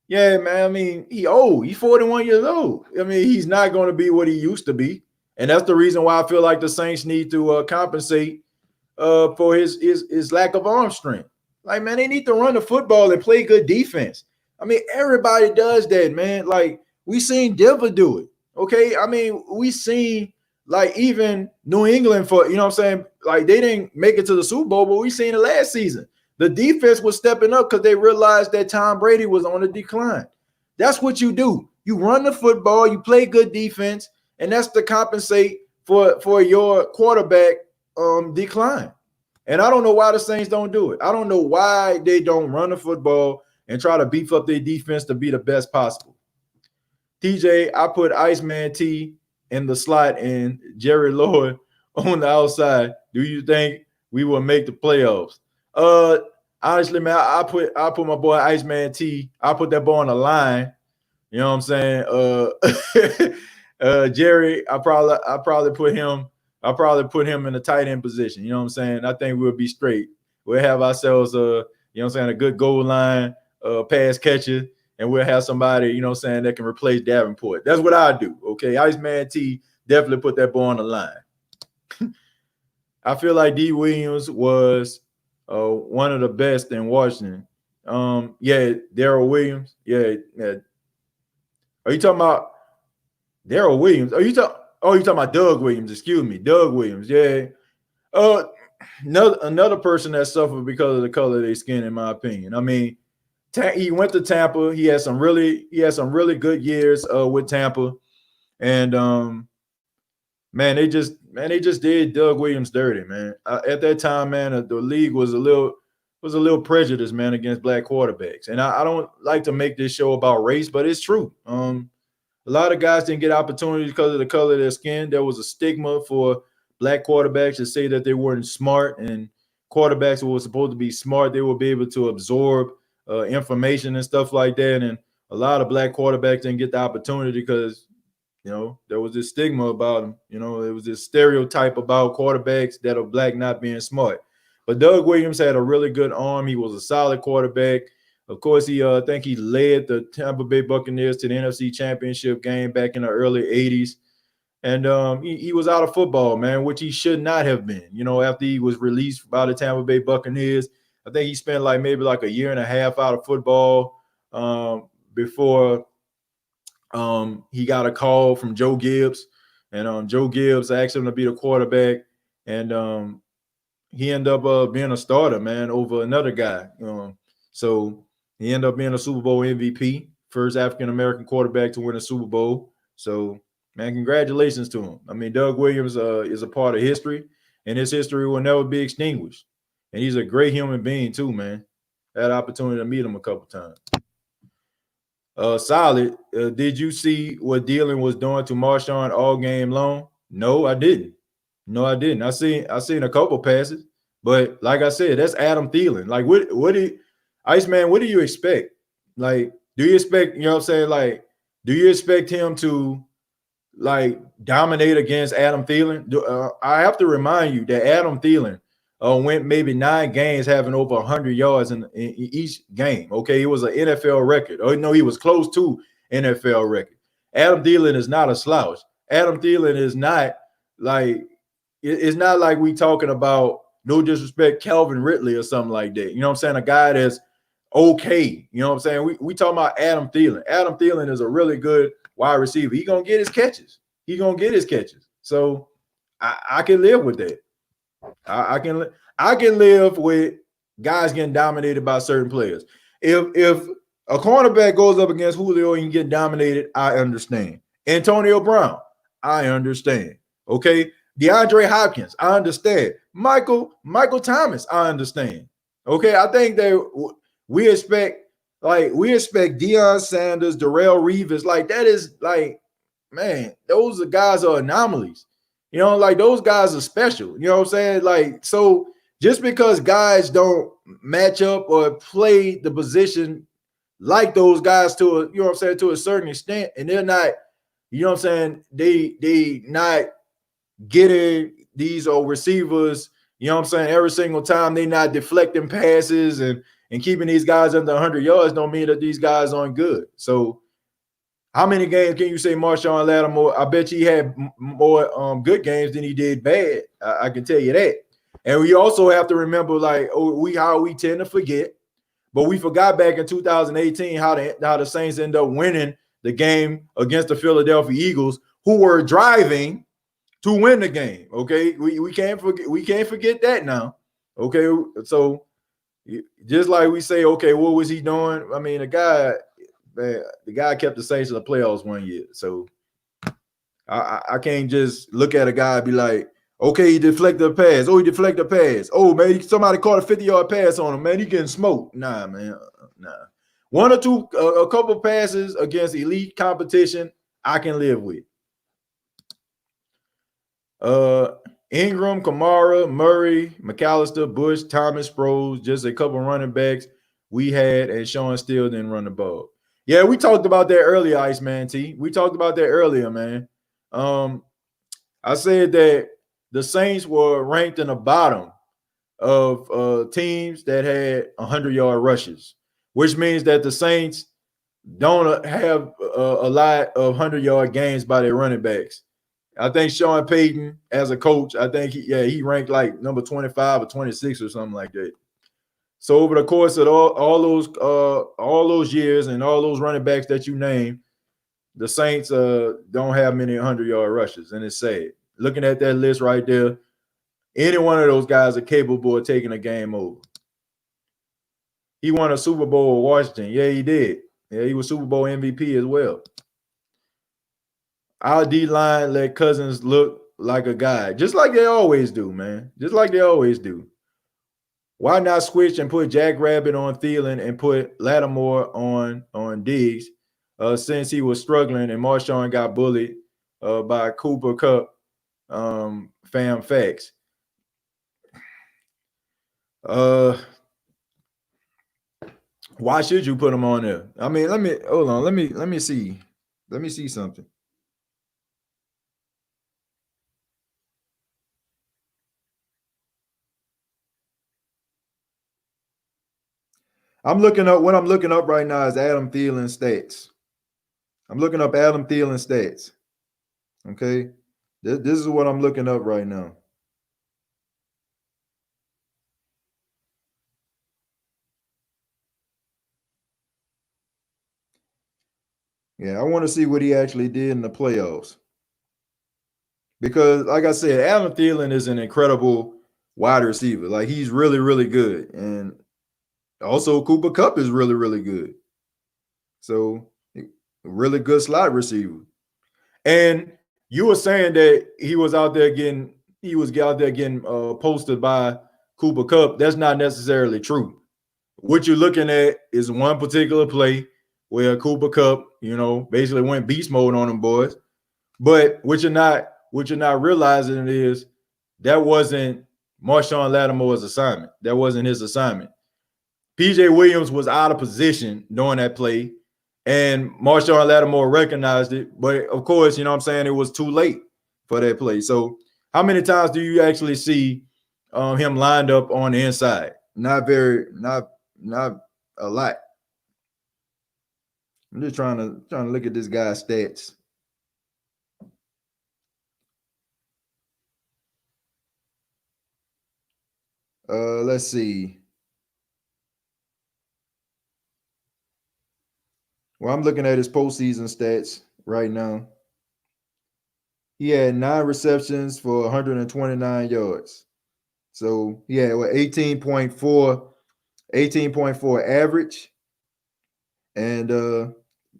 Yeah, man. I mean, he's 41 years old. I mean, he's not going to be what he used to be, and that's the reason why I feel like the Saints need to compensate for his lack of arm strength. Like, man, they need to run the football and play good defense. I mean, everybody does that, man. Like, we seen Denver do it. Okay. I mean, we seen like even New England for, you know what I'm saying? Like, they didn't make it to the Super Bowl, but we seen it last season. The defense was stepping up because they realized that Tom Brady was on a decline. That's what you do. You run the football, you play good defense, and that's to compensate for your quarterback decline. And I don't know why the Saints don't do it. I don't know why they don't run the football and try to beef up their defense to be the best possible. TJ, I put Iceman T in the slot and Jerry Lord on the outside. Do you think we will make the playoffs? Honestly, man, I put my boy Iceman T. I put that ball on the line. You know what I'm saying? Jerry, I probably put him. I'll probably put him in a tight end position. You know what I'm saying? I think we'll be straight. We'll have ourselves you know what I'm saying, a good goal line pass catcher, and we'll have somebody, you know what I'm saying, that can replace Davenport. That's what I do. Okay. Iceman T definitely put that ball on the line. I feel like D. Williams was one of the best in Washington. Yeah, Darrell Williams. Yeah. Are you talking about Darrell Williams? Are you talking? Oh, you're talking about Doug Williams. Excuse me, Doug Williams. Yeah. Another person that suffered because of the color of their skin, in my opinion. I mean, he went to Tampa. He had some really good years with Tampa, and man, they just did Doug Williams dirty, man. At that time, man, the league was a little prejudiced, man, against black quarterbacks. And I don't like to make this show about race, but it's true. A lot of guys didn't get opportunities because of the color of their skin. There was a stigma for black quarterbacks to say that they weren't smart, and quarterbacks who were supposed to be smart, they would be able to absorb information and stuff like that. And a lot of black quarterbacks didn't get the opportunity because, you know, there was this stigma about them. You know, there was this stereotype about quarterbacks that are black not being smart. But Doug Williams had a really good arm. He was a solid quarterback. Of course, I think he led the Tampa Bay Buccaneers to the NFC Championship game back in the early 80s. And he was out of football, man, which he should not have been. You know, after he was released by the Tampa Bay Buccaneers, I think he spent maybe a year and a half out of football before he got a call from Joe Gibbs. And Joe Gibbs asked him to be the quarterback. And he ended up being a starter, man, over another guy. So he ended up being a Super Bowl MVP, first African-American quarterback to win a Super Bowl. So, man, congratulations to him. I mean, Doug Williams is a part of history, and his history will never be extinguished. And he's a great human being too, man. I had an opportunity to meet him a couple times. Solid. Did you see what Dylan was doing to Marshawn all game long? No, I didn't. I seen a couple passes, but like I said, that's Adam Thielen. Like, Iceman, what do you expect? Like, do you expect, you know what I'm saying? Like, do you expect him to dominate against Adam Thielen? I have to remind you that Adam Thielen went maybe 9 games having over 100 yards in each game. Okay, it was an NFL record. Oh no, he was close to NFL record. Adam Thielen is not a slouch. Adam Thielen is not it's not like we talking about, no disrespect, Calvin Ridley or something like that. You know what I'm saying? A guy that's okay. You know what I'm saying? We talking about Adam Thielen. Adam Thielen is a really good wide receiver. He gonna get his catches. So I can live with that. I can live with guys getting dominated by certain players. If a cornerback goes up against Julio and get dominated, I understand. Antonio Brown, I understand. Okay. DeAndre Hopkins, I understand. Michael Thomas, I understand. Okay. I think that we expect Deion Sanders, Darrelle Reeves, like that is like, man, those are guys are anomalies. You know, like those guys are special. You know what I'm saying? Like, so just because guys don't match up or play the position like those guys to a, you know what I'm saying, to a certain extent, and they're not, you know what I'm saying, they not getting these receivers, you know what I'm saying, every single time they not deflecting passes and keeping these guys under 100 yards don't mean that these guys aren't good. So how many games can you say Marshawn Lattimore? I bet he had more good games than he did bad. I can tell you that. And we also have to remember, like, how we tend to forget, but we forgot back in 2018 how the Saints end up winning the game against the Philadelphia Eagles, who were driving to win the game. Okay, we can't forget that now. Okay, so just like we say, okay, what was he doing? I mean, the guy kept the Saints in the playoffs one year. So I can't just look at a guy and be like, okay, he deflected a pass. Oh, he deflected a pass. Oh, man, somebody caught a 50-yard pass on him. Man, he getting smoked. Nah, man, nah. One or two, a couple passes against elite competition, I can live with. Ingram, Kamara, Murray, McAllister, Bush, Thomas, Sproles, just a couple running backs we had, and Sean still didn't run the ball. Yeah, we talked about that earlier, Iceman T. We talked about that earlier, man. I said that the Saints were ranked in the bottom of teams that had 100-yard rushes, which means that the Saints don't have a lot of 100-yard games by their running backs. I think Sean Payton, as a coach, I think he ranked like number 25 or 26 or something like that. So over the course of all those years and all those running backs that you name, the Saints don't have many 100-yard rushes, and it's sad. Looking at that list right there, any one of those guys are capable of taking a game over. He won a Super Bowl with Washington. Yeah, he did. Yeah, he was Super Bowl MVP as well. Our D-line let Cousins look like a guy, just like they always do, man. Just like they always do. Why not switch and put Jack Rabbit on Thielen and put Lattimore on Diggs since he was struggling and Marshawn got bullied by Cooper Kupp, fam facts. Why should you put him on there? I mean, let me see. Let me see something. What I'm looking up right now is Adam Thielen stats. I'm looking up Adam Thielen stats. Okay. This is what I'm looking up right now. Yeah, I want to see what he actually did in the playoffs. Because, like I said, Adam Thielen is an incredible wide receiver. Like, he's really, really good. And also, Cooper Kupp is really, really good. So, really good slot receiver. And you were saying that he was out there getting posted by Cooper Kupp. That's not necessarily true. What you're looking at is one particular play where Cooper Kupp, basically went beast mode on them boys. But what you're not realizing is that wasn't Marshawn Lattimore's assignment. That wasn't his assignment. PJ Williams was out of position during that play, and Marshawn Lattimore recognized it. But of course, it was too late for that play. So how many times do you actually see him lined up on the inside? Not a lot. I'm just trying to look at this guy's stats. Let's see. Well, I'm looking at his postseason stats right now. He had 9 receptions for 129 yards. So he had 18.4 18.4 average. And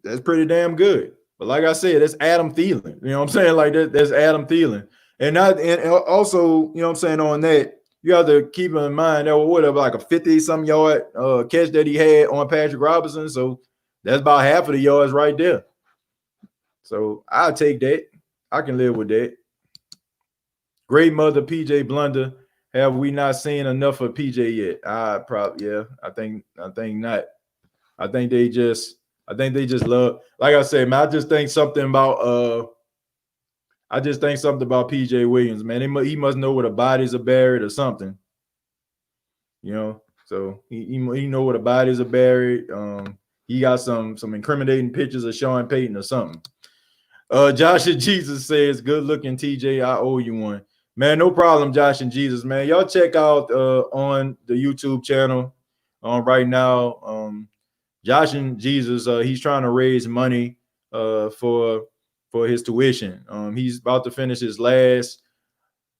that's pretty damn good. But like I said, that's Adam Thielen. You know what I'm saying? Like that's Adam Thielen. And also, you know what I'm saying, on that, you have to keep in mind that whatever, like a 50-some yard catch that he had on Patrick Robinson. So that's about half of the yards right there. So I'll take that. I can live with that. Great mother, PJ Blunder. Have we not seen enough of PJ yet? I think not. I think they just love, like I said, man, I just think something about PJ Williams, man. He must know where the bodies are buried or something. You know, so he know where the bodies are buried. He got some incriminating pictures of Sean Payton or something. Josh and Jesus says, good looking TJ, I owe you one. Man, no problem, Josh and Jesus, man. Y'all check out on the YouTube channel right now. Josh and Jesus, he's trying to raise money for his tuition. He's about to finish his last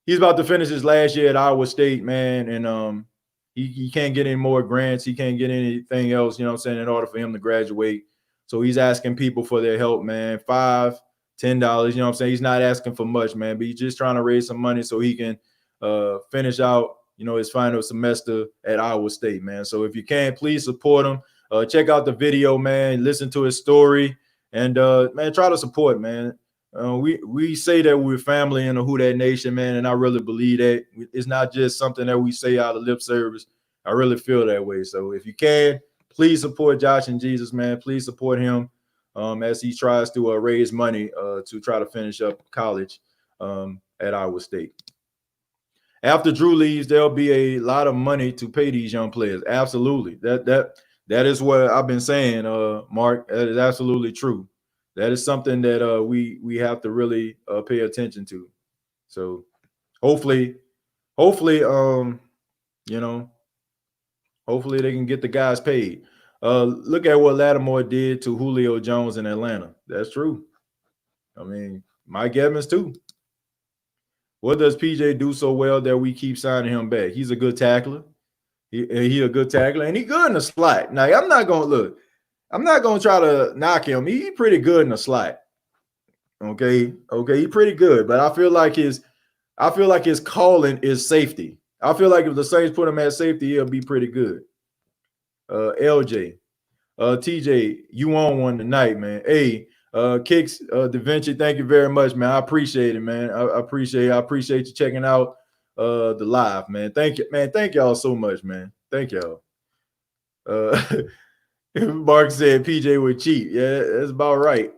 year at Iowa State, man, and he can't get any more grants. He can't get anything else, you know what I'm saying, in order for him to graduate. So he's asking people for their help, man. $5, $10, you know what I'm saying? He's not asking for much, man, but he's just trying to raise some money so he can finish out, you know, his final semester at Iowa State, man. So if you can, please support him. Check out the video, man. Listen to his story, and man, try to support, man. We say that we're family in the Who Dat Nation, man, and I really believe that. It's not just something that we say out of lip service. I really feel that way. So if you can, please support Josh and Jesus, man. Please support him as he tries to raise money to try to finish up college at Iowa State. After Drew leaves, there'll be a lot of money to pay these young players. Absolutely. That is what I've been saying, Mark. That is absolutely true. That is something that we have to really pay attention to. So hopefully, you know, hopefully they can get the guys paid. Look at what Lattimore did to Julio Jones in Atlanta. That's true. I mean, Mike Evans too. What does PJ do so well that we keep signing him back? He's a good tackler. He a good tackler, and he good in the slot. Now, I'm not gonna try to knock him. He pretty good in the slot. Okay, he pretty good, but I feel like his calling is safety. I feel like if the Saints put him at safety, he'll be pretty good. LJ, TJ, you on one tonight, man. Hey, Kicks, Da Vinci, thank you very much, man. I appreciate it, man. I appreciate you checking out the live, man. Thank you, man. Thank y'all so much, man. Thank y'all. Mark said PJ would cheat. Yeah, that's about right.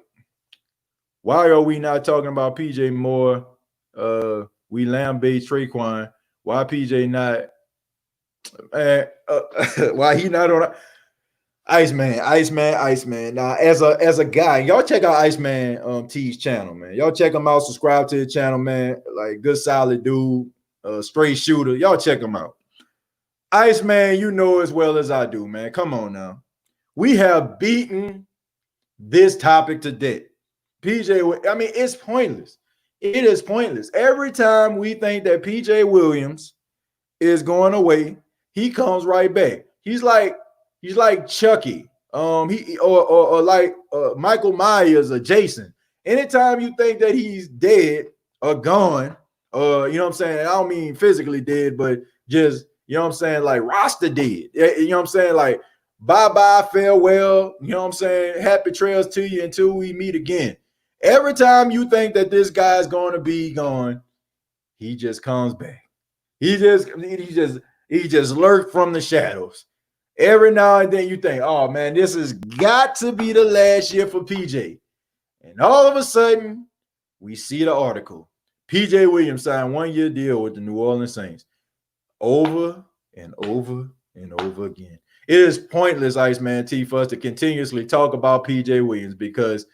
Why are we not talking about PJ more? We lambaste Traquan. Why PJ not? Why he not on Iceman? Now, as a guy, y'all check out Iceman T's channel, man. Y'all check him out. Subscribe to the channel, man. Like, good, solid dude, straight shooter. Y'all check him out. Iceman, you know as well as I do, man. Come on now. We have beaten this topic to death. PJ, I mean, it's pointless. It is pointless. Every time we think that PJ Williams is going away, he comes right back. He's like Chucky. Or like Michael Myers or Jason. Anytime you think that he's dead or gone, you know what I'm saying? I don't mean physically dead, but just, you know what I'm saying, like roster dead. You know what I'm saying? Like, bye-bye, farewell. You know what I'm saying? Happy trails to you until we meet again. Every time you think that this guy's going to be gone, he just comes back. He just lurked from the shadows. Every now and then you think, oh, man, this has got to be the last year for PJ. And all of a sudden, we see the article. PJ Williams signed 1-year deal with the New Orleans Saints. Over and over and over again. It is pointless, Iceman T, for us to continuously talk about PJ Williams, because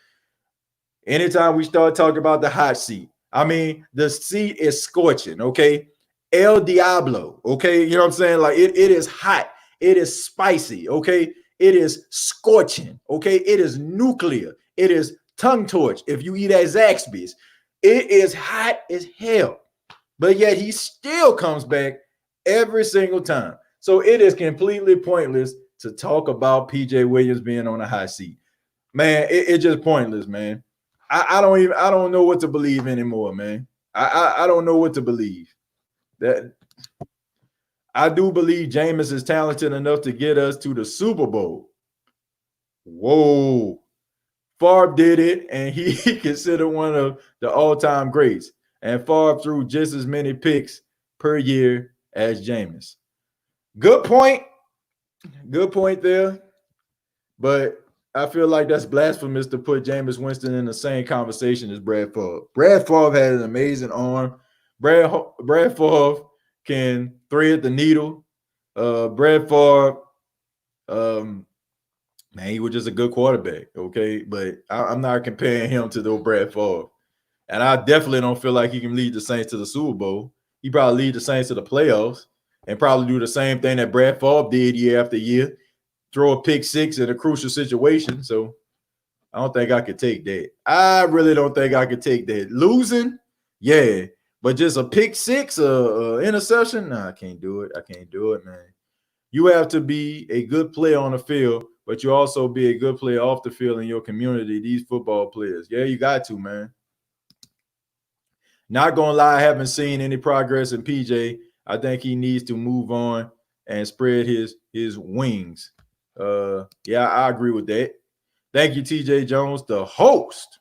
anytime we start talking about the hot seat, I mean, the seat is scorching, okay? El Diablo, okay? You know what I'm saying? Like, it is hot. It is spicy, okay? It is scorching, okay? It is nuclear. It is tongue torch if you eat at Zaxby's. It is hot as hell. But yet he still comes back every single time. So it is completely pointless to talk about PJ Williams being on a hot seat. Man, it's just pointless, man. I don't know what to believe anymore, man. I don't know what to believe. That I do believe Jameis is talented enough to get us to the Super Bowl. Whoa. Favre did it, and he considered one of the all-time greats. And Favre threw just as many picks per year as Jameis. Good point. Good point there. But I feel like that's blasphemous to put Jameis Winston in the same conversation as Brad Favre. Brad Favre had an amazing arm. Brad Favre can thread the needle. Brad Favre, man, he was just a good quarterback, okay? But I'm not comparing him to the Brad Favre. And I definitely don't feel like he can lead the Saints to the Super Bowl. He probably lead the Saints to the playoffs and probably do the same thing that Brad Favre did year after year, throw a pick six in a crucial situation. So I don't think I could take that. I really don't think I could take that. Losing, yeah, but just a pick six, interception, nah, I can't do it. I can't do it, man. You have to be a good player on the field, but you also be a good player off the field in your community, these football players. Yeah, you got to, man. Not gonna lie, I haven't seen any progress in PJ. I think he needs to move on and spread his wings. Yeah, I agree with that. Thank you, TJ Jones, the host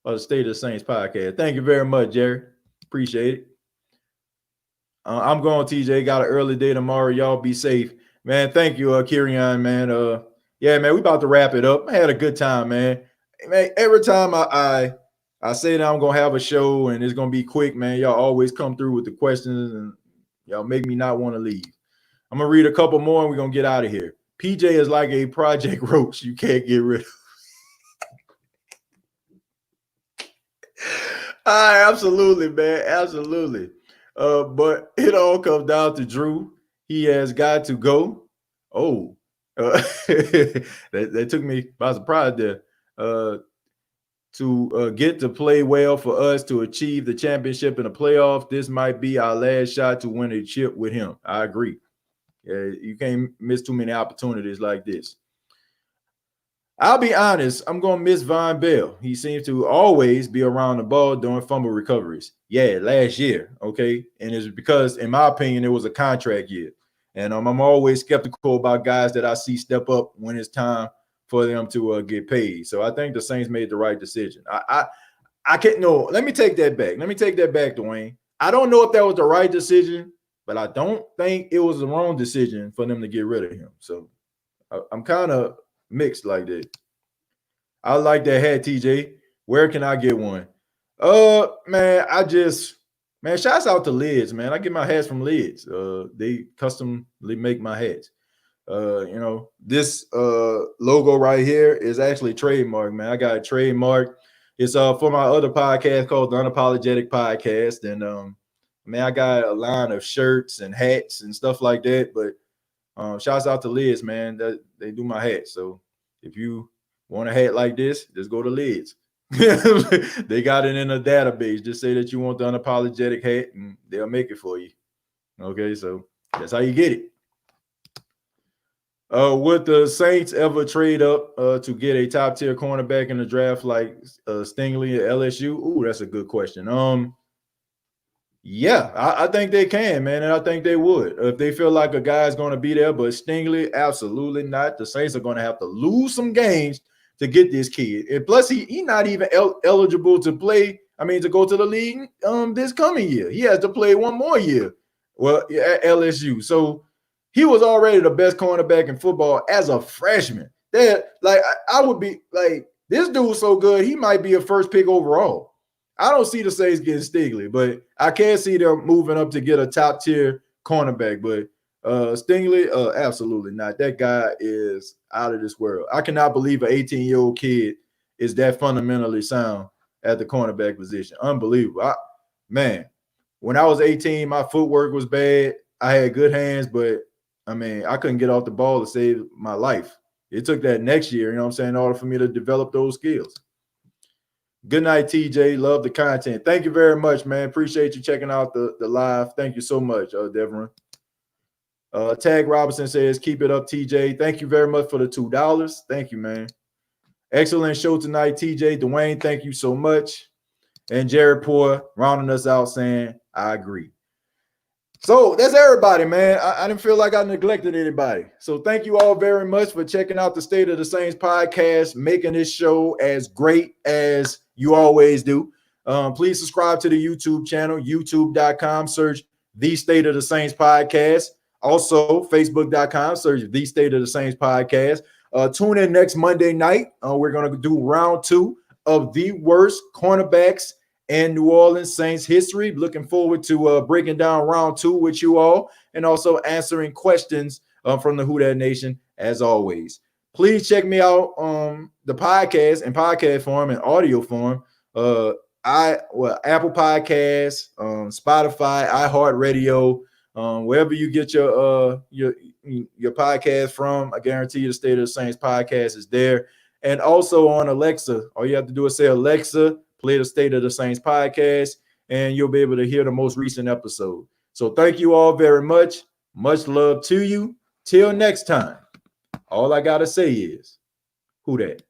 of the State of the Saints podcast. Thank you very much, Jerry. Appreciate it. I'm going, TJ. Got an early day tomorrow. Y'all be safe. Man, thank you, Kirian, man. Yeah, man, we about to wrap it up. I had a good time, man. Man, every time I say that I'm gonna have a show and it's gonna be quick, man, y'all always come through with the questions and y'all make me not want to leave. I'm gonna read a couple more and we're gonna get out of here. PJ is like a Project Roach you can't get rid of. Absolutely, man. Absolutely. But it all comes down to Drew. He has got to go. Oh, that took me by surprise there. To get to play well for us to achieve the championship in the playoff, this might be our last shot to win a chip with him. I agree. Yeah, you can't miss too many opportunities like this. I'll be honest, I'm going to miss Von Bell. He seems to always be around the ball doing fumble recoveries. Yeah, last year, okay? And it's because, in my opinion, it was a contract year. And I'm always skeptical about guys that I see step up when it's time for them to get paid. So I think the Saints made the right decision. I can't, no, let me take that back. Let me take that back, Dwayne. I don't know if that was the right decision, but I don't think it was the wrong decision for them to get rid of him. So I'm kind of mixed like that. I like that hat, TJ. Where can I get one? Man, shouts out to Lids, man. I get my hats from Lids. They customly make my hats. This logo right here is actually trademark, man. I got a trademark. It's for my other podcast called The Unapologetic Podcast. And man, I got a line of shirts and hats and stuff like that. But shouts out to Lids, man. That they do my hats. So if you want a hat like this, just go to Lids. They got it in a database. Just say that you want the unapologetic hat and they'll make it for you. Okay, so that's how you get it. Would the Saints ever trade up to get a top tier cornerback in the draft like Stingley at LSU? Ooh, that's a good question. Yeah, I think they can, man, and I think they would if they feel like a guy's going to be there. But Stingley, absolutely not. The Saints are going to have to lose some games to get this kid, and plus he not even eligible to play. I mean, to go to the league this coming year. He has to play one more year. Well, at LSU, so he was already the best cornerback in football as a freshman. That like I would be like, this dude's so good, he might be a first pick overall. I don't see the Saints getting Stingley, but I can see them moving up to get a top tier cornerback. But Stingley, absolutely not. That guy is out of this world. I cannot believe an 18-year-old kid is that fundamentally sound at the cornerback position. Unbelievable. Man, when I was 18, my footwork was bad. I had good hands, but I mean, I couldn't get off the ball to save my life. It took that next year, you know what I'm saying, in order for me to develop those skills. Good night, TJ. Love the content. Thank you very much, man. Appreciate you checking out the live. Thank you so much, Devon. Tag Robinson says, keep it up, TJ. Thank you very much for the $2. Thank you, man. Excellent show tonight, TJ. Dwayne, thank you so much. And Jared Poor rounding us out saying, I agree. So that's everybody, man. I didn't feel like I neglected anybody. So thank you all very much for checking out the State of the Saints podcast, making this show as great as you always do. Please subscribe to the YouTube channel, youtube.com, search The State of the Saints podcast. Also, facebook.com, search The State of the Saints podcast. Tune in next Monday night. We're going to do round 2 of the worst cornerbacks in New Orleans Saints history. Looking forward to breaking down round 2 with you all and also answering questions from the Who Dat Nation as always. Please check me out on the podcast in podcast form and audio form. Apple Podcasts, Spotify, iHeartRadio, wherever you get your podcast from. I guarantee you the State of the Saints podcast is there. And also on Alexa, all you have to do is say, Alexa, play the State of the Saints podcast, and you'll be able to hear the most recent episode. So thank you all very much. Much love to you. Till next time, all I got to say is, who dat?